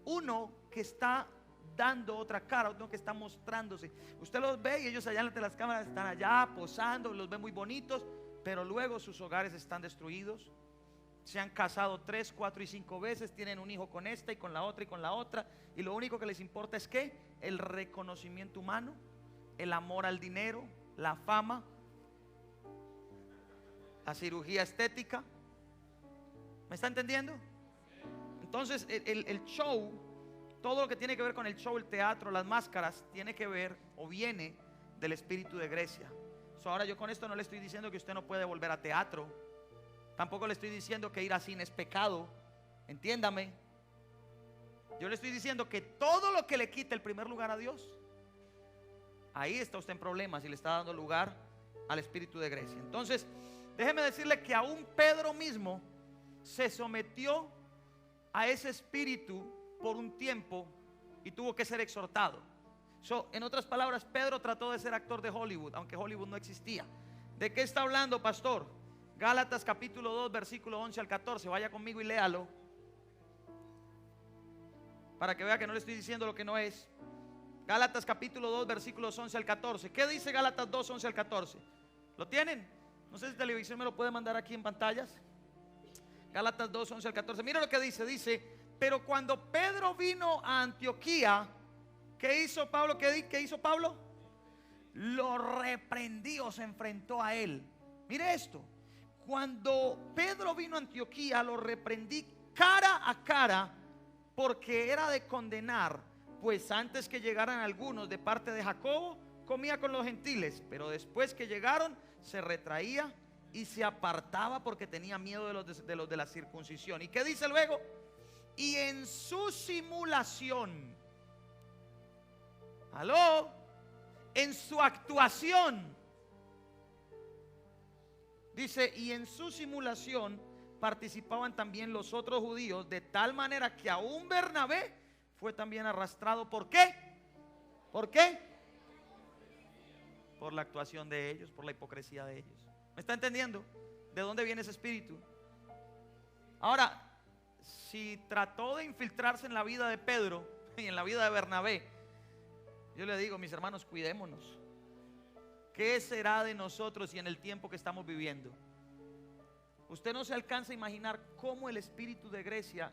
Uno que está dando otra cara, uno que está mostrándose. Usted los ve y ellos allá ante las cámaras están allá posando, los ve muy bonitos, pero luego sus hogares están destruidos. Se han casado 3, 4 y 5 veces, tienen un hijo con esta y con la otra y con la otra, y lo único que les importa es ¿qué? El reconocimiento humano, el amor al dinero, la fama, la cirugía estética. ¿Me está entendiendo? Entonces el show, todo lo que tiene que ver con el show, el teatro, las máscaras, tiene que ver o viene del espíritu de Grecia. Ahora yo con esto no le estoy diciendo que usted no puede volver a teatro. Tampoco le estoy diciendo que ir a cine es pecado. Entiéndame. Yo le estoy diciendo que todo lo que le quite el primer lugar a Dios, ahí está usted en problemas y le está dando lugar al espíritu de Grecia. Entonces, déjeme decirle que aún Pedro mismo se sometió a ese espíritu por un tiempo y tuvo que ser exhortado. En otras palabras, Pedro trató de ser actor de Hollywood, aunque Hollywood no existía. ¿De qué está hablando, pastor? Gálatas capítulo 2, versículo 11 al 14. Vaya conmigo y léalo, para que vea que no le estoy diciendo lo que no es. Gálatas capítulo 2, versículos 11 al 14. ¿Qué dice Gálatas 2, 11 al 14? ¿Lo tienen? No sé si televisión me lo puede mandar aquí en pantallas. Gálatas 2, 11 al 14. Mira lo que dice. Dice: pero cuando Pedro vino a Antioquía, ¿qué hizo Pablo? ¿Qué hizo Pablo? Lo reprendió, se enfrentó a él. Mire esto. Cuando Pedro vino a Antioquía, lo reprendí cara a cara, porque era de condenar, pues antes que llegaran algunos de parte de Jacobo, comía con los gentiles, pero después que llegaron, se retraía y se apartaba porque tenía miedo de los de la circuncisión. ¿Y qué dice luego? Y en su simulación, aló, en su actuación, dice, y en su simulación participaban también los otros judíos, de tal manera que aún Bernabé fue también arrastrado. ¿Por qué? ¿Por qué? Por la actuación de ellos, por la hipocresía de ellos. ¿Me está entendiendo? ¿De dónde viene ese espíritu? Ahora, si trató de infiltrarse en la vida de Pedro y en la vida de Bernabé, yo le digo, mis hermanos, cuidémonos. ¿Qué será de nosotros y en el tiempo que estamos viviendo? Usted no se alcanza a imaginar cómo el espíritu de Grecia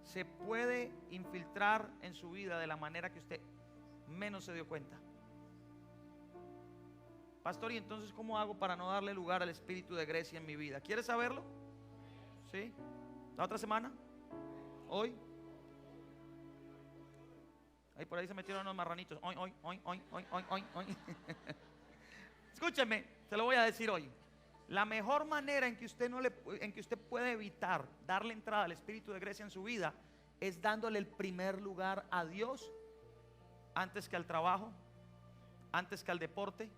se puede infiltrar en su vida de la manera que usted menos se dio cuenta. Pastor, ¿y entonces cómo hago para no darle lugar al espíritu de Grecia en mi vida? ¿Quiere saberlo? ¿Sí? ¿La otra semana? ¿Hoy? Ahí por ahí se metieron unos marranitos. Oy, oy, oy, oy, oy, oy, oy, oy. Escúcheme, se lo voy a decir hoy. La mejor manera en que usted puede evitar darle entrada al espíritu de Grecia en su vida es dándole el primer lugar a Dios antes que al trabajo, antes que al deporte,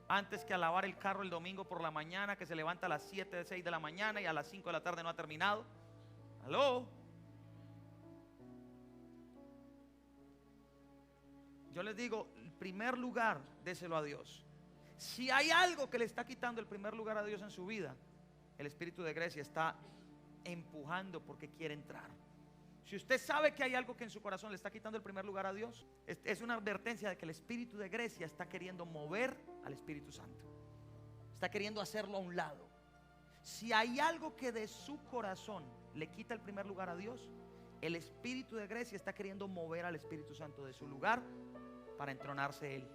antes que a lavar el carro el domingo por la mañana, que se levanta a las 7, 6 de la mañana y a las 5 de la tarde no ha terminado. ¿Aló? Yo les digo, el primer lugar, déselo a Dios. Si hay algo que le está quitando el primer lugar a Dios en su vida, el espíritu de Grecia está empujando porque quiere entrar. Si usted sabe que hay algo que en su corazón le está quitando el primer lugar a Dios, es una advertencia de que el espíritu de Grecia está queriendo mover al Espíritu Santo. Está queriendo hacerlo a un lado. Si hay algo que de su corazón le quita el primer lugar a Dios, el espíritu de Grecia está queriendo mover al Espíritu Santo de su lugar para entronarse Él.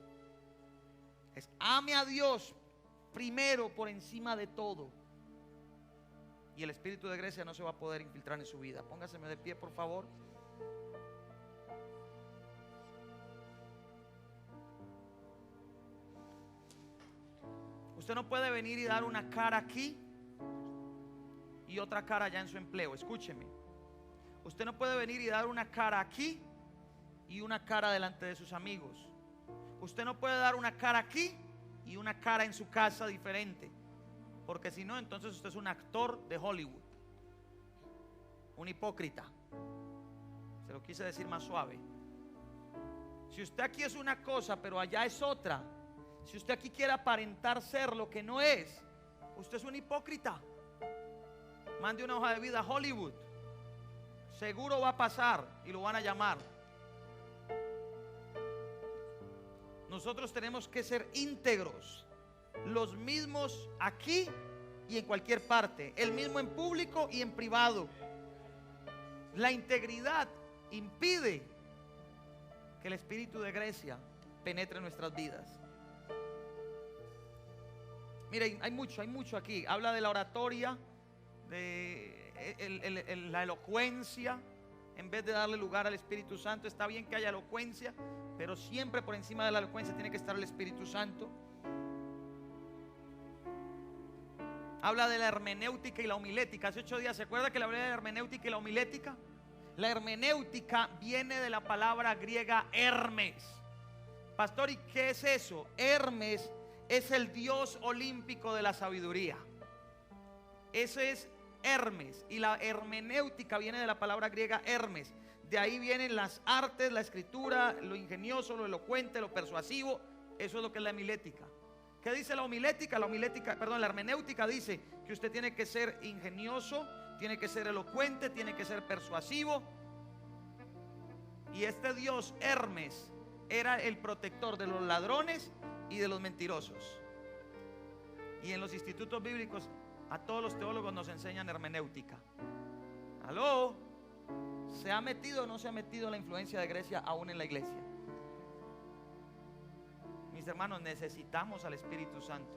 Es ame a Dios primero por encima de todo, y el espíritu de Grecia no se va a poder infiltrar en su vida. Póngaseme de pie, por favor. Usted no puede venir y dar una cara aquí y otra cara allá en su empleo. Escúcheme. Usted no puede venir y dar una cara aquí y una cara delante de sus amigos. Usted no puede dar una cara aquí y una cara en su casa diferente, porque si no, entonces usted es un actor de Hollywood, un hipócrita. Se lo quise decir más suave. Si usted aquí es una cosa pero allá es otra, si usted aquí quiere aparentar ser lo que no es, usted es un hipócrita. Mande una hoja de vida a Hollywood, seguro va a pasar y lo van a llamar. Nosotros tenemos que ser íntegros, los mismos aquí y en cualquier parte, el mismo en público y en privado. La integridad impide que el espíritu de Grecia penetre en nuestras vidas. Miren, hay mucho aquí. Habla de la oratoria, de la elocuencia. En vez de darle lugar al Espíritu Santo, está bien que haya elocuencia, pero siempre por encima de la elocuencia tiene que estar el Espíritu Santo. Habla de la hermenéutica y la homilética. Hace 8 días, ¿se acuerda que le hablé de la hermenéutica y la homilética? La hermenéutica viene de la palabra griega Hermes. Pastor, ¿y qué es eso? Hermes es el dios olímpico de la sabiduría. Ese es Hermes. Y la hermenéutica viene de la palabra griega Hermes. De ahí vienen las artes, la escritura, lo ingenioso, lo elocuente, lo persuasivo. Eso es lo que es la homilética. ¿Qué dice la homilética? La hermenéutica dice que usted tiene que ser ingenioso, tiene que ser elocuente, tiene que ser persuasivo. Y este dios Hermes era el protector de los ladrones y de los mentirosos. Y en los institutos bíblicos a todos los teólogos nos enseñan hermenéutica. ¿Aló? ¿Se ha metido o no se ha metido la influencia de Grecia aún en la iglesia? Mis hermanos, necesitamos al Espíritu Santo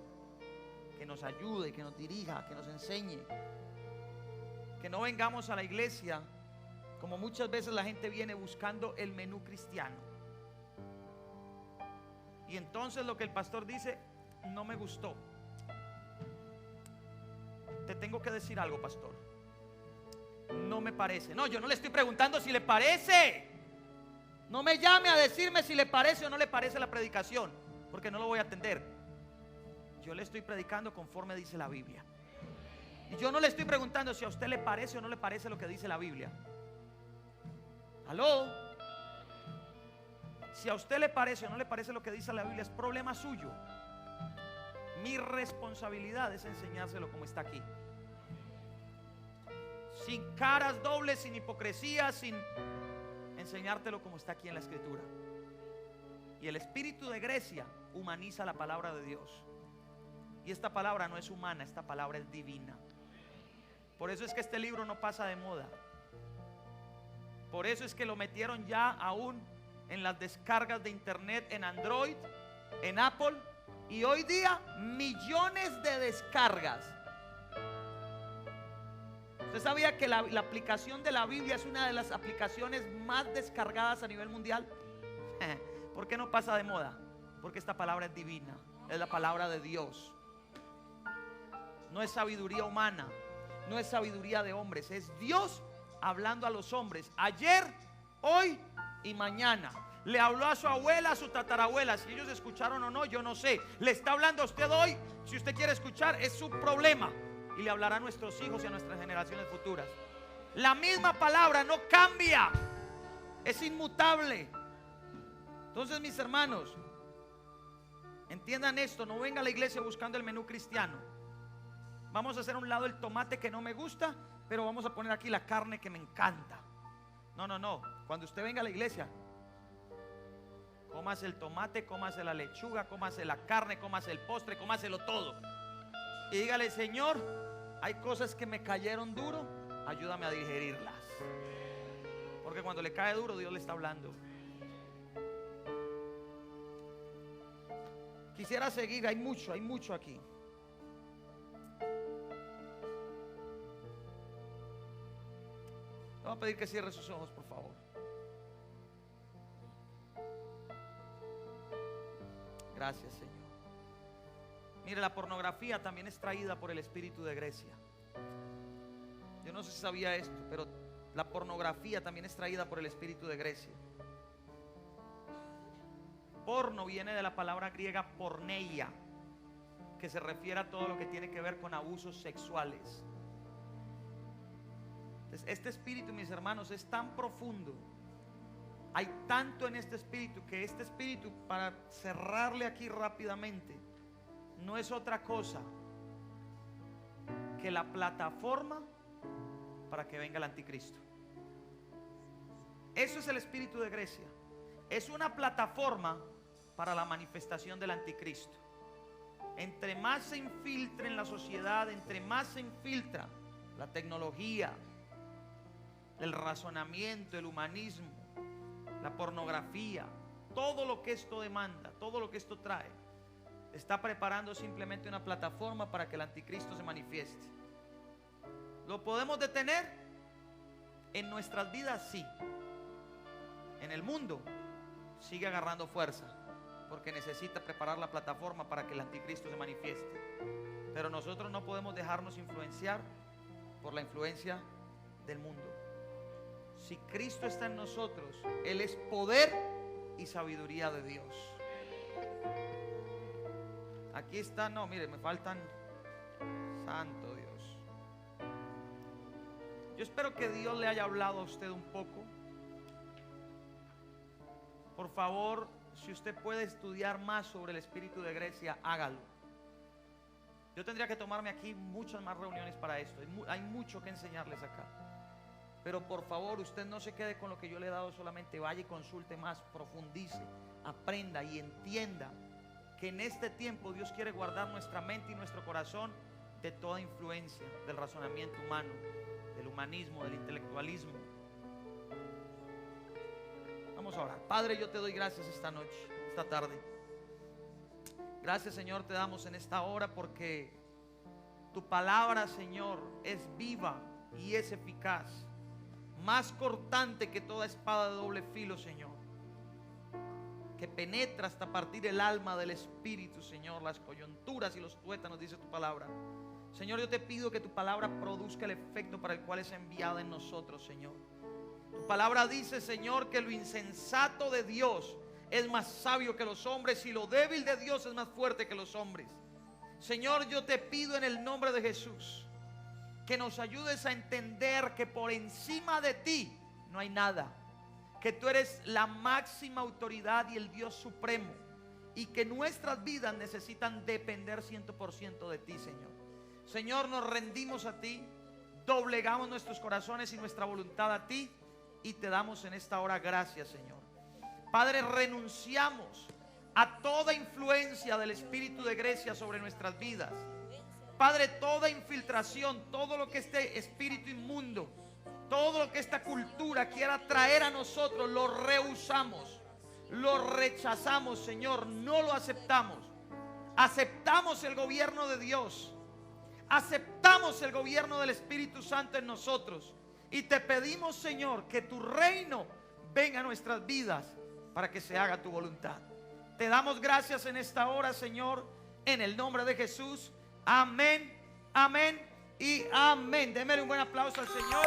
que nos ayude, que nos dirija, que nos enseñe. Que no vengamos a la iglesia como muchas veces la gente viene buscando el menú cristiano. Y entonces lo que el pastor dice no me gustó. Te tengo que decir algo, pastor. No me parece. No, yo no le estoy preguntando si le parece. No me llame a decirme si le parece o no le parece la predicación, porque no lo voy a atender. Yo le estoy predicando conforme dice la Biblia. Y yo no le estoy preguntando si a usted le parece o no le parece lo que dice la Biblia. ¿Aló? Si a usted le parece o no le parece lo que dice la Biblia, es problema suyo. Mi responsabilidad es enseñárselo como está aquí, sin caras dobles, sin hipocresía, sin enseñártelo como está aquí en la escritura. Y el espíritu de Grecia humaniza la palabra de Dios. Y esta palabra no es humana, esta palabra es divina. Por eso es que este libro no pasa de moda. Por eso es que lo metieron ya aún en las descargas de internet, en Android, en Apple. Y hoy día millones de descargas. ¿Usted sabía que la aplicación de la Biblia es una de las aplicaciones más descargadas a nivel mundial? ¿Por qué no pasa de moda? Porque esta palabra es divina, es la palabra de Dios. No es sabiduría humana, no es sabiduría de hombres, es Dios hablando a los hombres ayer, hoy y mañana. Le habló a su abuela, a su tatarabuela. Si ellos escucharon o no, yo no sé. Le está hablando a usted hoy. Si usted quiere escuchar, es su problema. Y le hablará a nuestros hijos y a nuestras generaciones futuras. La misma palabra no cambia, es inmutable. Entonces, mis hermanos, entiendan esto. No venga a la iglesia buscando el menú cristiano. Vamos a hacer a un lado el tomate que no me gusta, pero vamos a poner aquí la carne que me encanta. No. Cuando usted venga a la iglesia, cómase el tomate, cómase la lechuga, cómase la carne, cómase el postre, cómaselo todo. Y dígale: Señor, hay cosas que me cayeron duro, ayúdame a digerirlas. Porque cuando le cae duro, Dios le está hablando. Quisiera seguir, hay mucho aquí. Le voy a pedir que cierre sus ojos, por favor. Gracias, Señor. Mire, la pornografía también es traída por el espíritu de Grecia. Yo no sé si sabía esto, pero la pornografía también es traída por el espíritu de Grecia. Porno viene de la palabra griega porneia, que se refiere a todo lo que tiene que ver con abusos sexuales. Entonces, este espíritu, mis hermanos, es tan profundo. Hay tanto en este espíritu, que este espíritu, para cerrarle aquí rápidamente, no es otra cosa que la plataforma para que venga el anticristo. Eso es el espíritu de Grecia. Es una plataforma para la manifestación del anticristo. Entre más se infiltra en la sociedad, entre más se infiltra la tecnología, el razonamiento, el humanismo, la pornografía, todo lo que esto demanda, todo lo que esto trae, está preparando simplemente una plataforma para que el anticristo se manifieste. ¿Lo podemos detener? En nuestras vidas sí. En el mundo sigue agarrando fuerza, porque necesita preparar la plataforma para que el anticristo se manifieste. Pero nosotros no podemos dejarnos influenciar por la influencia del mundo. Si Cristo está en nosotros, Él es poder y sabiduría de Dios. Aquí está, no, mire, me faltan. Santo Dios. Yo espero que Dios le haya hablado a usted un poco. Por favor, si usted puede estudiar más sobre el espíritu de Grecia, hágalo. Yo tendría que tomarme aquí muchas más reuniones para esto. Hay mucho que enseñarles acá. Pero por favor, usted no se quede con lo que yo le he dado solamente. Vaya y consulte más, profundice, aprenda y entienda que en este tiempo Dios quiere guardar nuestra mente y nuestro corazón de toda influencia del razonamiento humano, del humanismo, del intelectualismo. Vamos a orar. Padre, yo te doy gracias esta noche, esta tarde. Gracias, Señor, te damos en esta hora porque tu palabra, Señor, es viva y es eficaz, más cortante que toda espada de doble filo, Señor, que penetra hasta partir el alma del espíritu, Señor, las coyunturas y los tuétanos, dice tu palabra. Señor, yo te pido que tu palabra produzca el efecto para el cual es enviada en nosotros, Señor. Tu palabra dice, Señor, que lo insensato de Dios es más sabio que los hombres, y lo débil de Dios es más fuerte que los hombres. Señor, yo te pido en el nombre de Jesús que nos ayudes a entender que por encima de ti no hay nada, que tú eres la máxima autoridad y el Dios supremo, y que nuestras vidas necesitan depender 100% de ti, Señor. Señor, nos rendimos a ti, doblegamos nuestros corazones y nuestra voluntad a ti, y te damos en esta hora gracias, Señor. Padre, renunciamos a toda influencia del espíritu de Grecia sobre nuestras vidas. Padre, toda infiltración, todo lo que este espíritu inmundo, todo lo que esta cultura quiera traer a nosotros, lo rehusamos, lo rechazamos, Señor, no lo aceptamos. Aceptamos el gobierno de Dios, aceptamos el gobierno del Espíritu Santo en nosotros, y te pedimos, Señor, que tu reino venga a nuestras vidas para que se haga tu voluntad. Te damos gracias en esta hora, Señor, en el nombre de Jesús. Amén, amén y amén. Démele un buen aplauso al Señor.